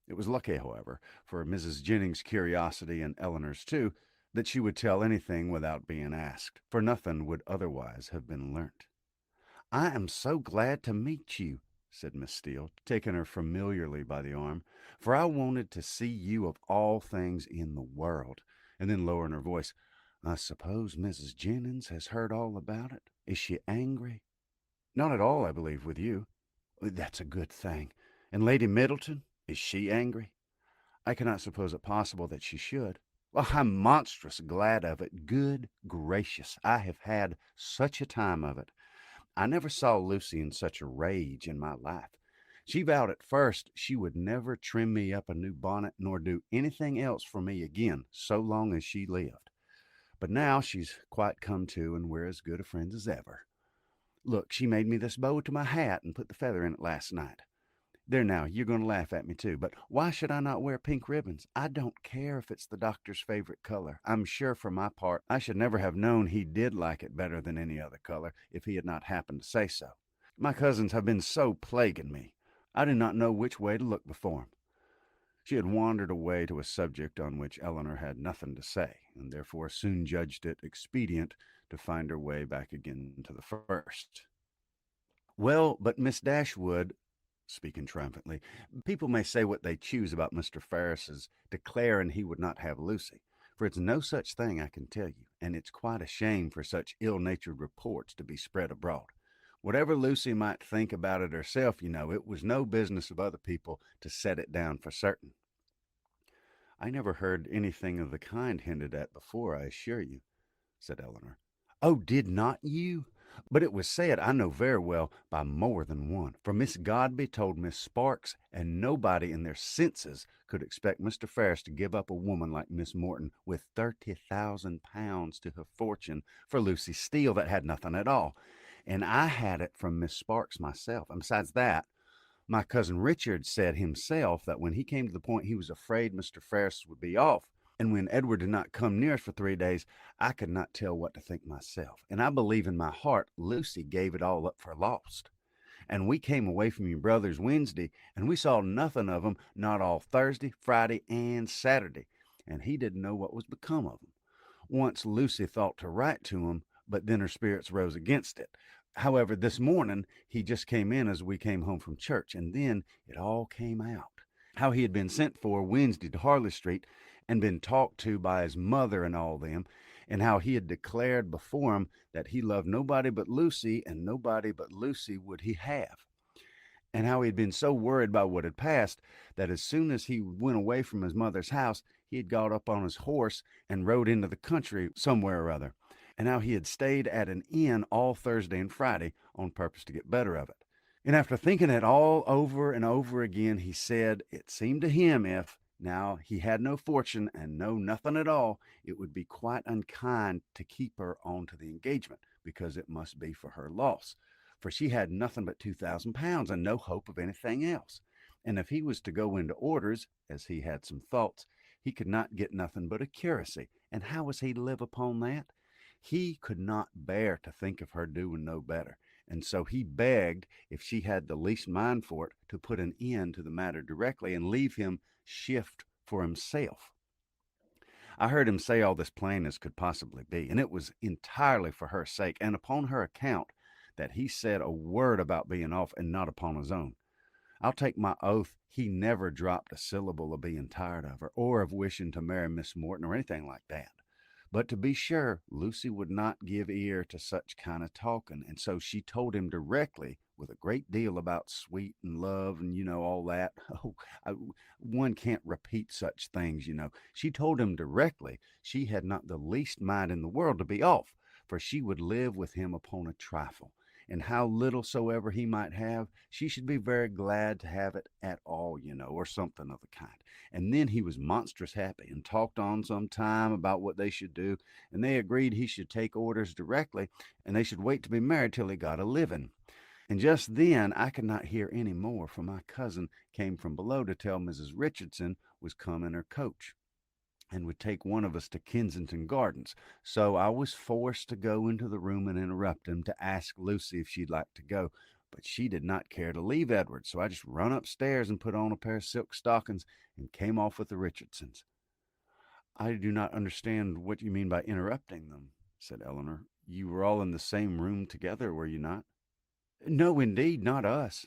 It was lucky, however, for Mrs. Jennings' curiosity and Eleanor's too, that she would tell anything without being asked, for nothing would otherwise have been learnt. "I am so glad to meet you," said Miss Steele, taking her familiarly by the arm, "for I wanted to see you of all things in the world." And then lowering her voice, "I suppose Mrs. Jennings has heard all about it. Is she angry?" "Not at all, I believe, with you." "That's a good thing. And Lady Middleton, is she angry?" "I cannot suppose it possible that she should." "Well, I'm monstrous glad of it. Good gracious, I have had such a time of it. I never saw Lucy in such a rage in my life. She vowed at first she would never trim me up a new bonnet nor do anything else for me again, so long as she lived. But now she's quite come to, and we're as good a friends as ever. Look, she made me this bow to my hat and put the feather in it last night. There now, you're going to laugh at me too, but why should I not wear pink ribbons? I don't care if it's the doctor's favorite color. I'm sure for my part, I should never have known he did like it better than any other color if he had not happened to say so. My cousins have been so plaguing me. I do not know which way to look before 'em." She had wandered away to a subject on which Eleanor had nothing to say, and therefore soon judged it expedient to find her way back again to the first. "Well, but Miss Dashwood," speaking triumphantly, "people may say what they choose about Mr. Ferris's declaring he would not have Lucy, for it's no such thing, I can tell you, and it's quite a shame for such ill-natured reports to be spread abroad. Whatever Lucy might think about it herself, it was no business of other people to set it down for certain." "I never heard anything of the kind hinted at before, I assure you," said Eleanor. "Oh, did not you? But it was said, I know very well, by more than one, for Miss Godby told Miss Sparks, and nobody in their senses could expect Mr. Ferris to give up a woman like Miss Morton with £30,000 to her fortune for Lucy Steele that had nothing at all. And I had it from Miss Sparks myself. And besides that, my cousin Richard said himself that when he came to the point he was afraid Mr. Ferris would be off, and when Edward did not come near us for 3 days, I could not tell what to think myself. And I believe in my heart Lucy gave it all up for lost. And we came away from your brothers Wednesday, and we saw nothing of him, not all Thursday, Friday, and Saturday. And he didn't know what was become of him. Once Lucy thought to write to him, but then her spirits rose against it. However, this morning he just came in as we came home from church, and then it all came out. How he had been sent for Wednesday to Harley Street and been talked to by his mother and all them, and how he had declared before him that he loved nobody but Lucy, and nobody but Lucy would he have, and how he had been so worried by what had passed that as soon as he went away from his mother's house, he had got up on his horse and rode into the country somewhere or other, and how he had stayed at an inn all Thursday and Friday on purpose to get better of it. And after thinking it all over and over again, he said it seemed to him if, now he had no fortune and no nothing at all, it would be quite unkind to keep her on to the engagement, because it must be for her loss, for she had nothing but £2,000 and no hope of anything else. And if he was to go into orders, as he had some thoughts, he could not get nothing but a curacy, and how was he to live upon that? He could not bear to think of her doing no better, and so he begged, if she had the least mind for it, to put an end to the matter directly and leave him shift for himself. I heard him say all this plain as could possibly be, and it was entirely for her sake and upon her account that he said a word about being off and not upon his own. I'll take my oath he never dropped a syllable of being tired of her, or of wishing to marry Miss Morton, or anything like that. But to be sure, Lucy would not give ear to such kind of talking, and so she told him directly, with a great deal about sweet and love and all that. Oh, I, one can't repeat such things. She told him directly she had not the least mind in the world to be off, for she would live with him upon a trifle, and how little soever he might have, she should be very glad to have it at all, or something of the kind. And then he was monstrous happy, and talked on some time about what they should do, and they agreed he should take orders directly, and they should wait to be married till he got a living. And just then I could not hear any more, for my cousin came from below to tell Mrs. Richardson was come in her coach. and would take one of us to Kensington Gardens. So I was forced to go into the room and interrupt him to ask Lucy if she'd like to go. But she did not care to leave Edward, so I just run upstairs and put on a pair of silk stockings and came off with the Richardsons. I do not understand what you mean by interrupting them, said Eleanor. You were all in the same room together, were you not? No, indeed, not us.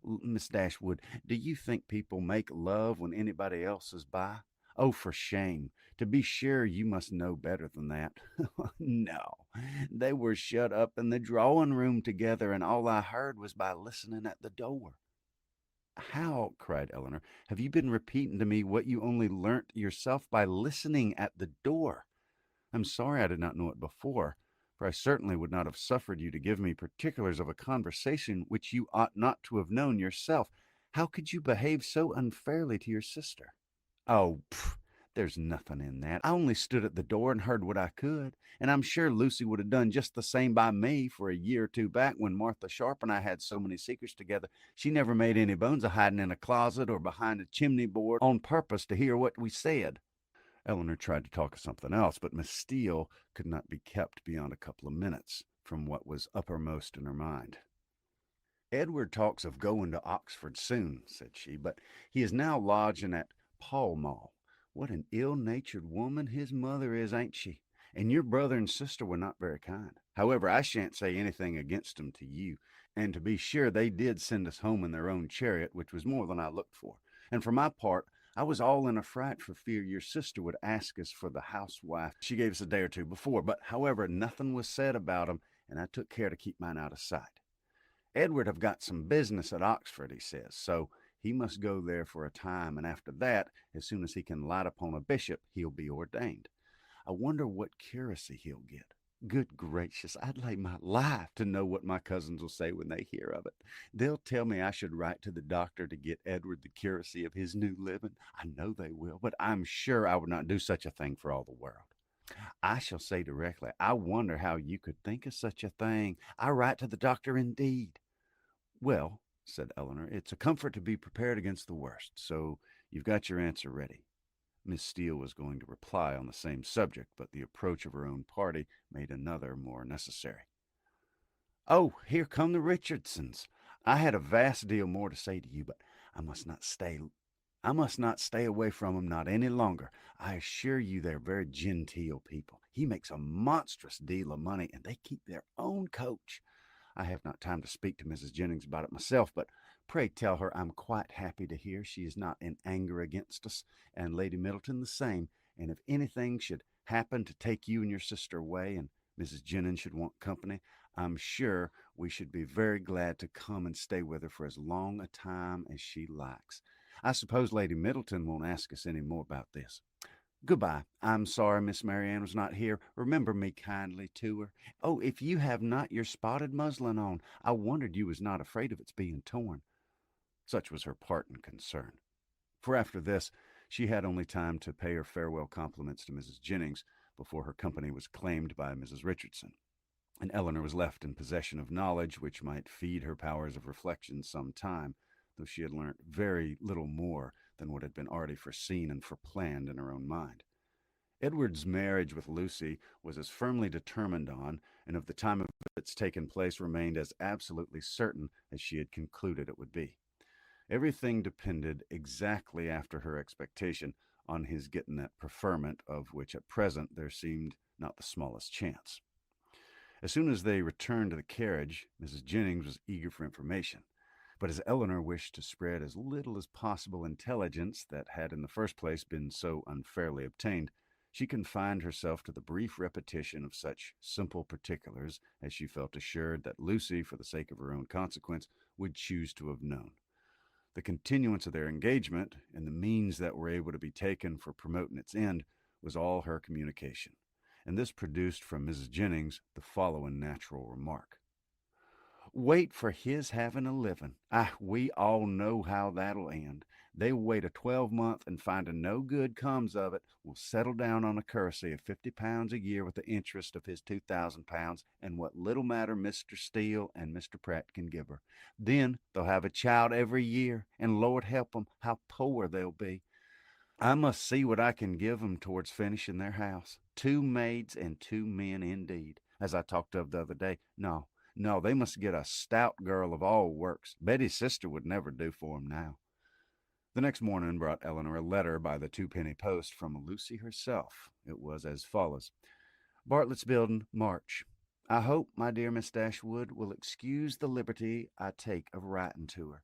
Miss Dashwood, do you think people make love when anybody else is by? Oh, for shame. To be sure, you must know better than that. No, they were shut up in the drawing room together, and all I heard was by listening at the door. How, cried Eleanor, have you been repeating to me what you only learnt yourself by listening at the door? I'm sorry I did not know it before, for I certainly would not have suffered you to give me particulars of a conversation which you ought not to have known yourself. How could you behave so unfairly to your sister? Oh, there's nothing in that. I only stood at the door and heard what I could, and I'm sure Lucy would have done just the same by me for a year or two back when Martha Sharp and I had so many secrets together. She never made any bones of hiding in a closet or behind a chimney board on purpose to hear what we said. Eleanor tried to talk of something else, but Miss Steele could not be kept beyond a couple of minutes from what was uppermost in her mind. Edward talks of going to Oxford soon, said she, but he is now lodging at Pall Mall. What an ill-natured woman his mother is, ain't she? And your brother and sister were not very kind. However, I shan't say anything against them to you, and to be sure they did send us home in their own chariot, which was more than I looked for. And for my part, I was all in a fright for fear your sister would ask us for the housewife she gave us a day or two before. But however, nothing was said about 'em, and I took care to keep mine out of sight. Edward have got some business at Oxford, he says, so he must go there for a time, and after that, as soon as he can light upon a bishop, he'll be ordained. I wonder what curacy he'll get. Good gracious, I'd lay my life to know what my cousins will say when they hear of it. They'll tell me I should write to the doctor to get Edward the curacy of his new living. I know they will, but I'm sure I would not do such a thing for all the world. I shall say directly, I wonder how you could think of such a thing. I write to the doctor indeed. Well, said Eleanor, it's a comfort to be prepared against the worst, so you've got your answer ready. Miss Steele was going to reply on the same subject, but the approach of her own party made another more necessary. Oh, here come the Richardsons. I had a vast deal more to say to you, but I must not stay away from 'em not any longer. I assure you they're very genteel people. He makes a monstrous deal of money, and they keep their own coach. I have not time to speak to Mrs. Jennings about it myself, but pray tell her I'm quite happy to hear she is not in anger against us, and Lady Middleton the same, and if anything should happen to take you and your sister away, and Mrs. Jennings should want company, I'm sure we should be very glad to come and stay with her for as long a time as she likes. I suppose Lady Middleton won't ask us any more about this. Goodbye. I'm sorry Miss Marianne was not here. Remember me kindly to her. Oh, if you have not your spotted muslin on, I wondered you was not afraid of its being torn. Such was her part and concern. For after this, she had only time to pay her farewell compliments to Mrs. Jennings before her company was claimed by Mrs. Richardson, and Eleanor was left in possession of knowledge which might feed her powers of reflection some time, though she had learnt very little more than what had been already foreseen and foreplanned in her own mind. Edward's marriage with Lucy was as firmly determined on, and of the time of its taking place remained as absolutely certain as she had concluded it would be. Everything depended exactly after her expectation on his getting that preferment, of which at present there seemed not the smallest chance. As soon as they returned to the carriage, Mrs. Jennings was eager for information. But as Eleanor wished to spread as little as possible intelligence that had in the first place been so unfairly obtained, she confined herself to the brief repetition of such simple particulars as she felt assured that Lucy, for the sake of her own consequence, would choose to have known. The continuance of their engagement, and the means that were able to be taken for promoting its end, was all her communication, and this produced from Mrs. Jennings the following natural remark. Wait for his having a living. We all know how that'll end. They wait a 12-month and finding no good comes of it, will settle down on a curacy of £50 a year with the interest of his £2,000 and what little matter Mr. Steele and Mr. Pratt can give her. Then they'll have a child every year, and Lord help 'em, how poor they'll be. I must see what I can give 'em towards finishing their house. 2 maids and 2 men indeed, as I talked of the other day. No, no, they must get a stout girl of all works. Betty's sister would never do for 'em now. The next morning brought Eleanor a letter by the twopenny post from Lucy herself. It was as follows: Bartlett's Building, March. I hope, my dear Miss Dashwood, will excuse the liberty I take of writing to her.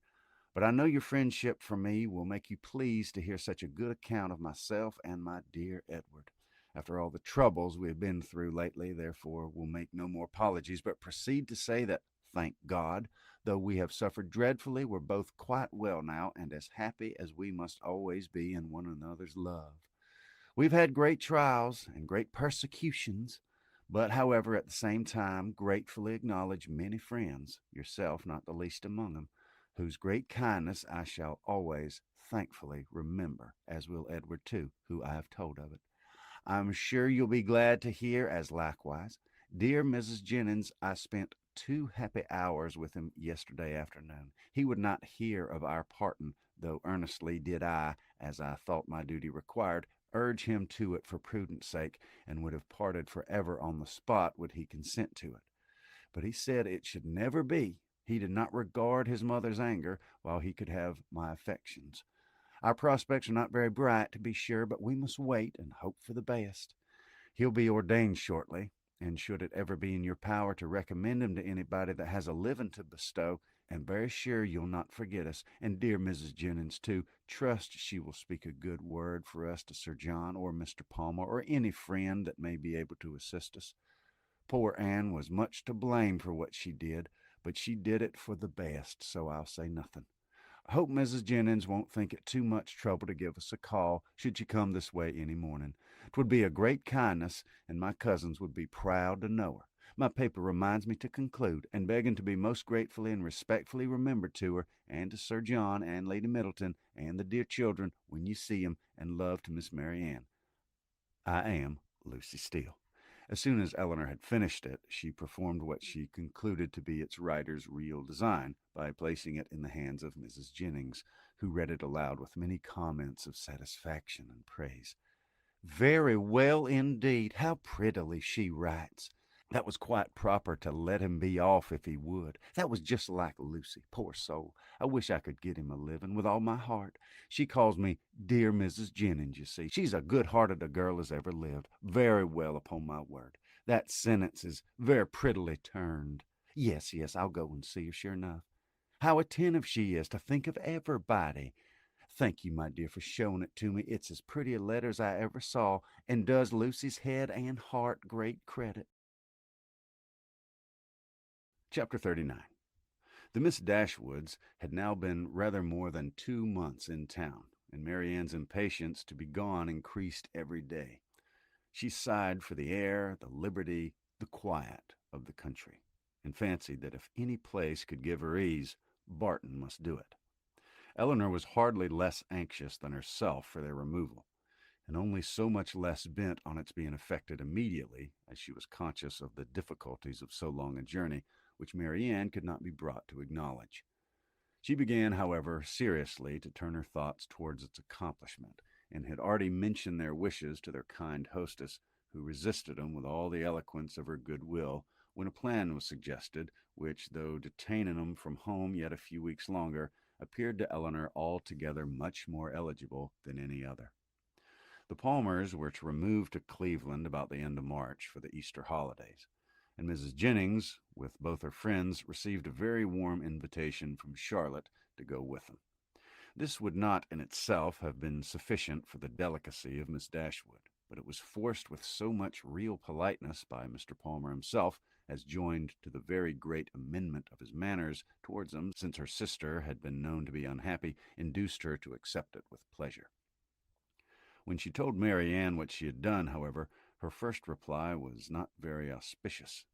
But I know your friendship for me will make you pleased to hear such a good account of myself and my dear Edward. After all the troubles we have been through lately, therefore, will make no more apologies, but proceed to say that, thank God, though we have suffered dreadfully, we're both quite well now, and as happy as we must always be in one another's love. We've had great trials and great persecutions, but, however, at the same time, gratefully acknowledge many friends, yourself not the least among them, whose great kindness I shall always thankfully remember, as will Edward too, who I have told of it. I'm sure you'll be glad to hear, as likewise, dear Mrs. Jennings, I spent 2 happy hours with him yesterday afternoon. He would not hear of our parting, though earnestly did I, as I thought my duty required, urge him to it for prudence sake, and would have parted forever on the spot would he consent to it. But he said it should never be. He did not regard his mother's anger, while he could have my affections. Our prospects are not very bright, to be sure, but we must wait and hope for the best. He'll be ordained shortly, and should it ever be in your power to recommend him to anybody that has a living to bestow, and very sure you'll not forget us, and dear Mrs. Jennings too, trust she will speak a good word for us to Sir John or Mr. Palmer or any friend that may be able to assist us. Poor Anne was much to blame for what she did, but she did it for the best, so I'll say nothing. I hope Mrs. Jennings won't think it too much trouble to give us a call should she come this way any morning. 'Twould be a great kindness, and my cousins would be proud to know her. My paper reminds me to conclude, and begging to be most gratefully and respectfully remembered to her, and to Sir John and Lady Middleton, and the dear children, when you see 'em, and love to Miss Mary Ann. I am Lucy Steele. As soon as Eleanor had finished it, she performed what she concluded to be its writer's real design by placing it in the hands of Mrs. Jennings, who read it aloud with many comments of satisfaction and praise. Very well indeed. How prettily she writes. That was quite proper to let him be off if he would. That was just like Lucy, poor soul. I wish I could get him a living with all my heart. She calls me dear Mrs. Jennings, you see. She's a good-hearted a girl as ever lived. Very well, upon my word. That sentence is very prettily turned. Yes, yes, I'll go and see her, sure enough. How attentive she is to think of everybody. Thank you, my dear, for showing it to me. It's as pretty a letter as I ever saw, and does Lucy's head and heart great credit. Chapter 39. The Miss Dashwoods had now been rather more than 2 months in town, and Mary Ann's impatience to be gone increased every day. She sighed for the air, the liberty, the quiet of the country, and fancied that if any place could give her ease, Barton must do it. Eleanor was hardly less anxious than herself for their removal, and only so much less bent on its being effected immediately, as she was conscious of the difficulties of so long a journey, which Mary Ann could not be brought to acknowledge. She began, however, seriously to turn her thoughts towards its accomplishment, and had already mentioned their wishes to their kind hostess, who resisted them with all the eloquence of her good will, when a plan was suggested, which, though detaining them from home yet a few weeks longer, appeared to Eleanor altogether much more eligible than any other. The Palmers were to remove to Cleveland about the end of March for the Easter holidays, and Mrs. Jennings, with both her friends, received a very warm invitation from Charlotte to go with them. This would not in itself have been sufficient for the delicacy of Miss Dashwood, but it was forced with so much real politeness by Mr. Palmer himself, as joined to the very great amendment of his manners towards them, since her sister had been known to be unhappy, induced her to accept it with pleasure. When she told Mary Ann what she had done, however, her first reply was not very auspicious.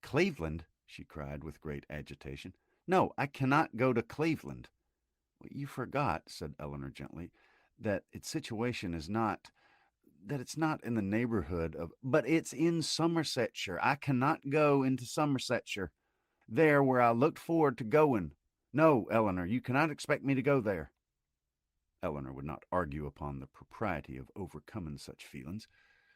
"Cleveland!" she cried with great agitation. "No, I cannot go to Cleveland." "You forgot," said Eleanor gently, "that its situation is not, that it's not in the neighborhood of, but it's in Somersetshire. I cannot go into Somersetshire, there where I looked forward to going. No, Eleanor, you cannot expect me to go there." Eleanor would not argue upon the propriety of overcoming such feelings.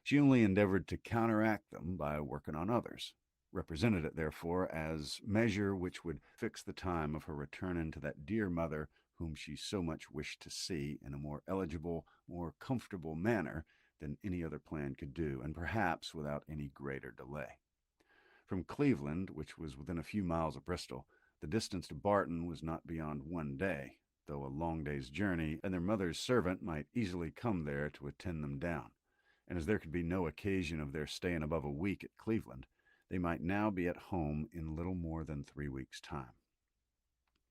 She only endeavored to counteract them by working on others, represented it, therefore, as measure which would fix the time of her returning to that dear mother whom she so much wished to see in a more eligible, more comfortable manner than any other plan could do, and perhaps without any greater delay. From Cleveland, which was within a few miles of Bristol, the distance to Barton was not beyond 1 day, though a long day's journey, and their mother's servant might easily come there to attend them down. And as there could be no occasion of their staying above a week at Cleveland, they might now be at home in little more than 3 weeks' time.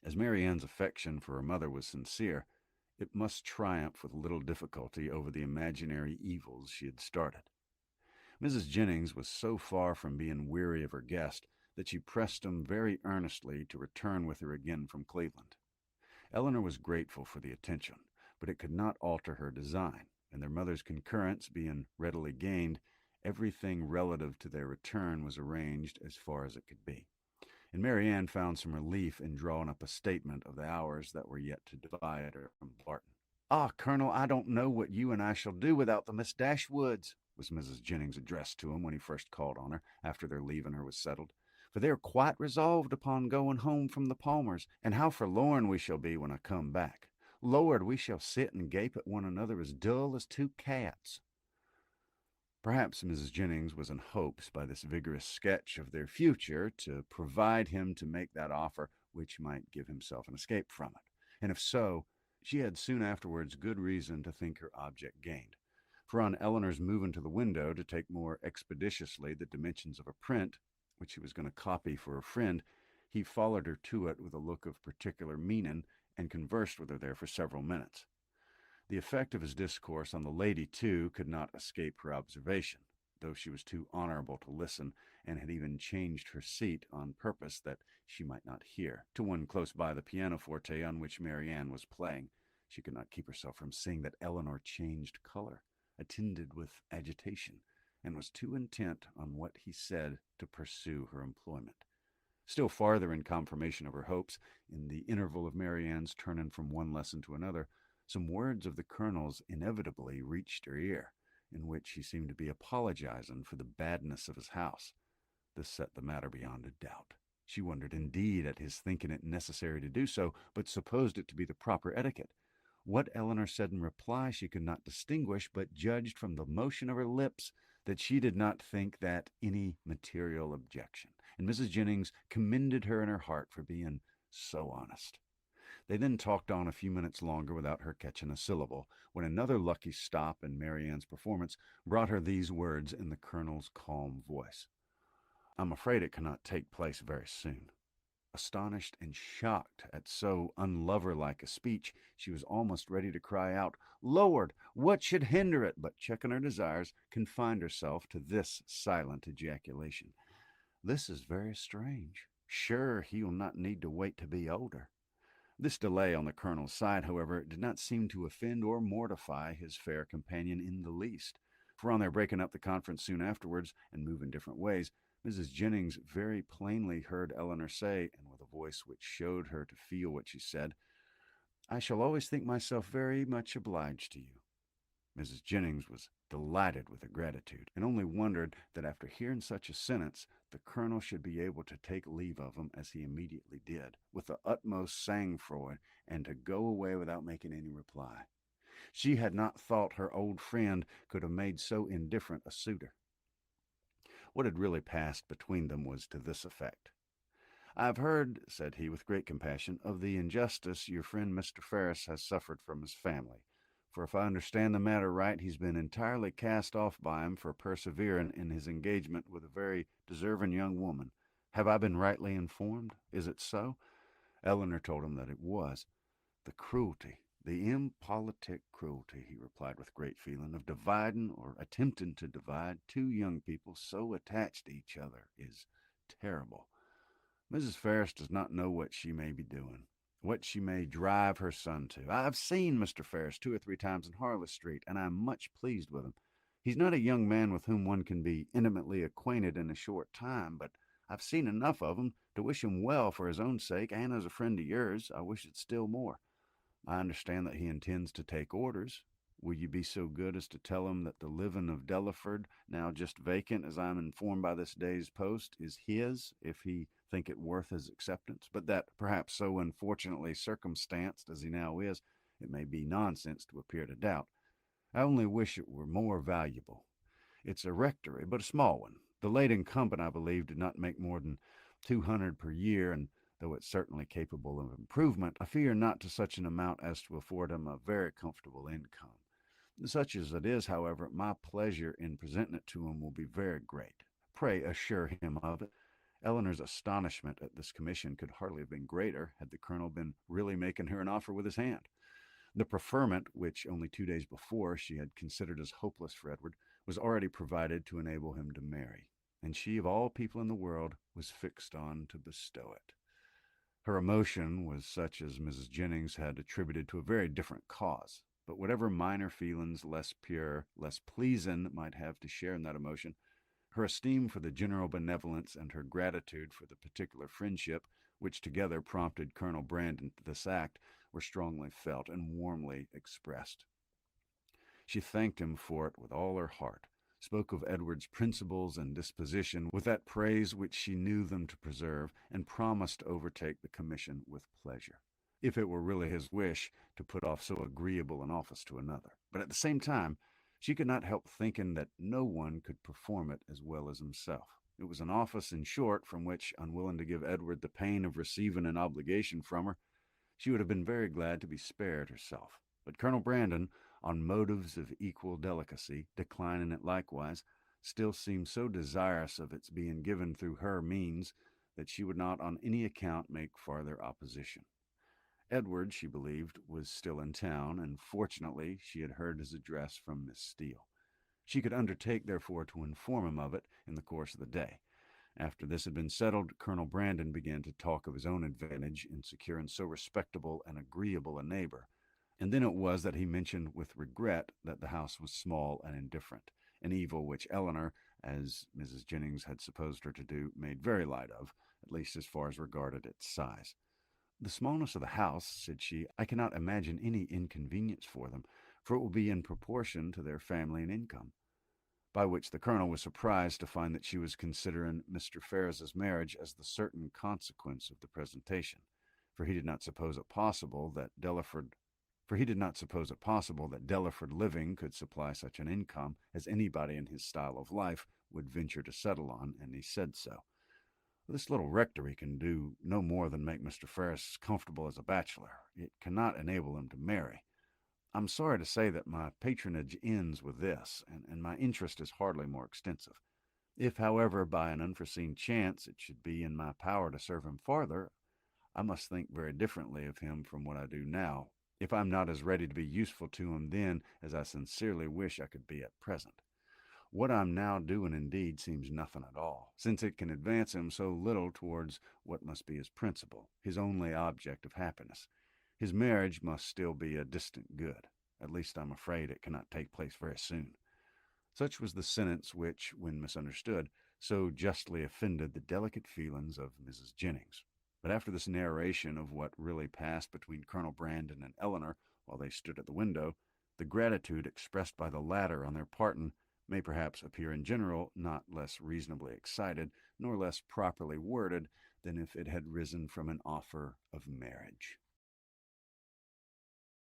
As Mary Ann's affection for her mother was sincere, it must triumph with little difficulty over the imaginary evils she had started. Mrs. Jennings was so far from being weary of her guest that she pressed him very earnestly to return with her again from Cleveland. Eleanor was grateful for the attention, but it could not alter her design, and their mother's concurrence being readily gained, everything relative to their return was arranged as far as it could be. And Mary Ann found some relief in drawing up a statement of the hours that were yet to divide her from Barton. "Ah, Colonel, I don't know what you and I shall do without the Miss Dashwoods," was Mrs. Jennings' address to him when he first called on her after their leaving her was settled. "For they are quite resolved upon going home from the Palmers, and how forlorn we shall be when I come back. Lord, we shall sit and gape at one another as dull as two cats." Perhaps Mrs. Jennings was in hopes by this vigorous sketch of their future to provide him to make that offer which might give himself an escape from it, and if so, she had soon afterwards good reason to think her object gained. For on Eleanor's moving to the window to take more expeditiously the dimensions of a print, which he was going to copy for a friend, he followed her to it with a look of particular meaning, and conversed with her there for several minutes. The effect of his discourse on the lady, too, could not escape her observation, though she was too honorable to listen, and had even changed her seat on purpose that she might not hear, to one close by the pianoforte on which Mary Ann was playing. She could not keep herself from seeing that Eleanor changed color, attended with agitation, and was too intent on what he said to pursue her employment. Still farther in confirmation of her hopes, in the interval of Mary Ann's turning from one lesson to another, some words of the Colonel's inevitably reached her ear, in which he seemed to be apologizing for the badness of his house. This set the matter beyond a doubt. She wondered indeed at his thinking it necessary to do so, but supposed it to be the proper etiquette. What Eleanor said in reply she could not distinguish, but judged from the motion of her lips that she did not think that any material objection, and Mrs. Jennings commended her in her heart for being so honest. They then talked on a few minutes longer without her catching a syllable, when another lucky stop in Mary Ann's performance brought her these words in the Colonel's calm voice: "I'm afraid it cannot take place very soon." Astonished and shocked at so unlover-like a speech, she was almost ready to cry out, "Lord, what should hinder it?" but checking her desires, confined herself to this silent ejaculation: "This is very strange. Sure, he will not need to wait to be older." This delay on the Colonel's side, however, did not seem to offend or mortify his fair companion in the least, for on their breaking up the conference soon afterwards and moving different ways, Mrs. Jennings very plainly heard Eleanor say, and with a voice which showed her to feel what she said, "I shall always think myself very much obliged to you." Mrs. Jennings was delighted with her gratitude, and only wondered that after hearing such a sentence, the Colonel should be able to take leave of him, as he immediately did, with the utmost sang-froid, and to go away without making any reply. She had not thought her old friend could have made so indifferent a suitor. What had really passed between them was to this effect: "I have heard," said he with great compassion, "of the injustice your friend Mr. Ferris has suffered from his family. For if I understand the matter right, he's been entirely cast off by him for persevering in his engagement with a very deserving young woman. Have I been rightly informed? Is it so?" Eleanor told him that it was. "The cruelty, the impolitic cruelty," he replied with great feeling, "of dividing, or attempting to divide, two young people so attached to each other is terrible. Mrs. Ferris does not know what she may be doing, what she may drive her son to. I have seen Mr. Ferris 2 or 3 times in Harley Street, and I am much pleased with him. He's not a young man with whom one can be intimately acquainted in a short time, but I've seen enough of him to wish him well for his own sake, and as a friend of yours, I wish it still more. I understand that he intends to take orders. Will you be so good as to tell him that the living of Delaford, now just vacant, as I am informed by this day's post, is his, if he think it worth his acceptance, but that, perhaps so unfortunately circumstanced as he now is, it may be nonsense to appear to doubt. I only wish it were more valuable. It's a rectory, but a small one. The late incumbent, I believe, did not make more than 200 per year, and though it's certainly capable of improvement, I fear not to such an amount as to afford him a very comfortable income. Such as it is, however, my pleasure in presenting it to him will be very great. Pray assure him of it. Eleanor's astonishment at this commission could hardly have been greater had the colonel been really making her an offer with his hand. The preferment, which only 2 days before she had considered as hopeless for Edward, was already provided to enable him to marry, and she, of all people in the world, was fixed on to bestow it. Her emotion was such as Mrs. Jennings had attributed to a very different cause, but whatever minor feelings, less pure, less pleasing, might have to share in that emotion, her esteem for the general benevolence and her gratitude for the particular friendship which together prompted Colonel Brandon to this act were strongly felt and warmly expressed. She thanked him for it with all her heart, spoke of Edward's principles and disposition with that praise which she knew them to preserve, and promised to overtake the commission with pleasure, if it were really his wish to put off so agreeable an office to another. But at the same time, she could not help thinking that no one could perform it as well as himself. It was an office, in short, from which, unwilling to give Edward the pain of receiving an obligation from her, she would have been very glad to be spared herself. But Colonel Brandon, on motives of equal delicacy, declining it likewise, still seemed so desirous of its being given through her means that she would not on any account make farther opposition. Edward, she believed, was still in town, and fortunately she had heard his address from Miss Steele. She could undertake, therefore, to inform him of it in the course of the day. After this had been settled, Colonel Brandon began to talk of his own advantage in securing so respectable and agreeable a neighbor, and then it was that he mentioned with regret that the house was small and indifferent, an evil which Eleanor, as Mrs. Jennings had supposed her to do, made very light of, at least as far as regarded its size. The smallness of the house, said she, I cannot imagine any inconvenience for them, for it will be in proportion to their family and income. By which the colonel was surprised to find that she was considering Mr. Ferris's marriage as the certain consequence of the presentation, for he did not suppose it possible that Delaford living could supply such an income as anybody in his style of life would venture to settle on, and he said so. This little rectory can do no more than make Mr. Ferris comfortable as a bachelor. It cannot enable him to marry. I'm sorry to say that my patronage ends with this, and my interest is hardly more extensive. If, however, by an unforeseen chance it should be in my power to serve him farther, I must think very differently of him from what I do now, if I'm not as ready to be useful to him then as I sincerely wish I could be at present. What I'm now doing indeed seems nothing at all, since it can advance him so little towards what must be his principal, his only object of happiness. His marriage must still be a distant good. At least I'm afraid it cannot take place very soon. Such was the sentence which, when misunderstood, so justly offended the delicate feelings of Mrs. Jennings. But after this narration of what really passed between Colonel Brandon and Eleanor while they stood at the window, the gratitude expressed by the latter on their parting may perhaps appear in general not less reasonably excited, nor less properly worded, than if it had risen from an offer of marriage.